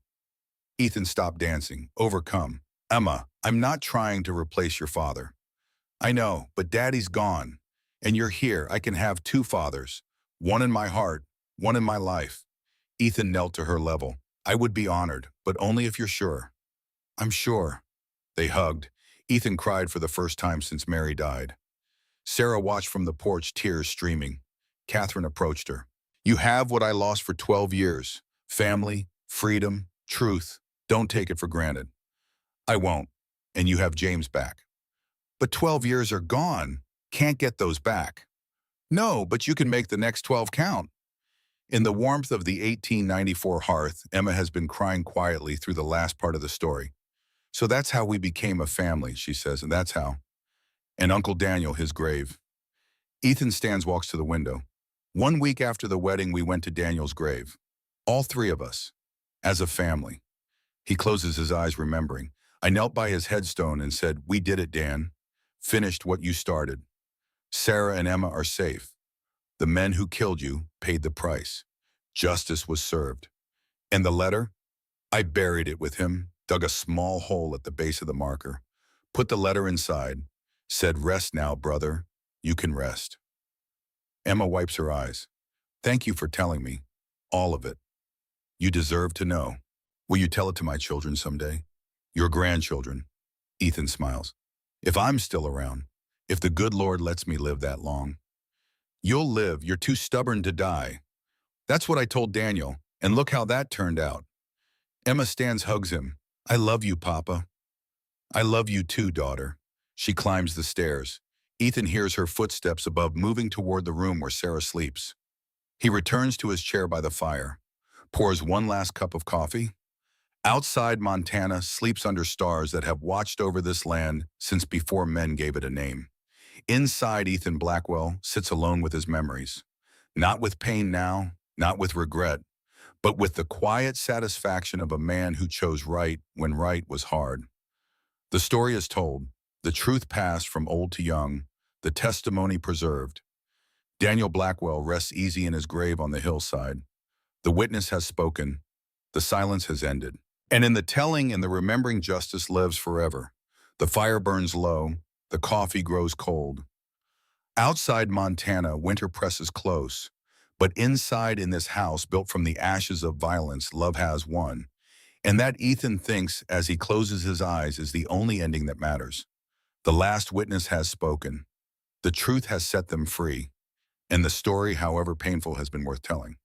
Ethan stopped dancing, overcome. Emma, I'm not trying to replace your father. I know, but Daddy's gone. And you're here. I can have two fathers. One in my heart, one in my life. Ethan knelt to her level. I would be honored, but only if you're sure. I'm sure. They hugged. Ethan cried for the first time since Mary died. Sarah watched from the porch, tears streaming. Catherine approached her. You have what I lost for 12 years. Family, freedom, truth. Don't take it for granted. I won't. And you have James back. But 12 years are gone. Can't get those back. No, but you can make the next 12 count. In the warmth of the 1894 hearth, Emma has been crying quietly through the last part of the story. So that's how we became a family, she says, and that's how. And Uncle Daniel, his grave. Ethan stands, walks to the window. 1 week after the wedding, we went to Daniel's grave. All three of us, as a family. He closes his eyes, remembering. I knelt by his headstone and said, we did it, Dan. Finished what you started. Sarah and Emma are safe. The men who killed you paid the price. Justice was served. And the letter? I buried it with him, dug a small hole at the base of the marker, put the letter inside, said, rest now, brother. You can rest. Emma wipes her eyes. Thank you for telling me. All of it. You deserve to know. Will you tell it to my children someday? Your grandchildren. Ethan smiles. If I'm still around, if the good Lord lets me live that long. You'll live. You're too stubborn to die. That's what I told Daniel, and look how that turned out. Emma stands, hugs him. I love you, Papa. I love you too, daughter. She climbs the stairs. Ethan hears her footsteps above, moving toward the room where Sarah sleeps. He returns to his chair by the fire, pours one last cup of coffee. Outside, Montana sleeps under stars that have watched over this land since before men gave it a name. Inside, Ethan Blackwell sits alone with his memories. Not with pain now, not with regret, but with the quiet satisfaction of a man who chose right when right was hard. The story is told, the truth passed from old to young, the testimony preserved. Daniel Blackwell rests easy in his grave on the hillside. The witness has spoken, the silence has ended. And in the telling and the remembering, justice lives forever. The fire burns low, the coffee grows cold. Outside Montana, winter presses close, but inside in this house built from the ashes of violence, love has won. And that, Ethan thinks as he closes his eyes, is the only ending that matters. The last witness has spoken. The truth has set them free. And the story, however painful, has been worth telling.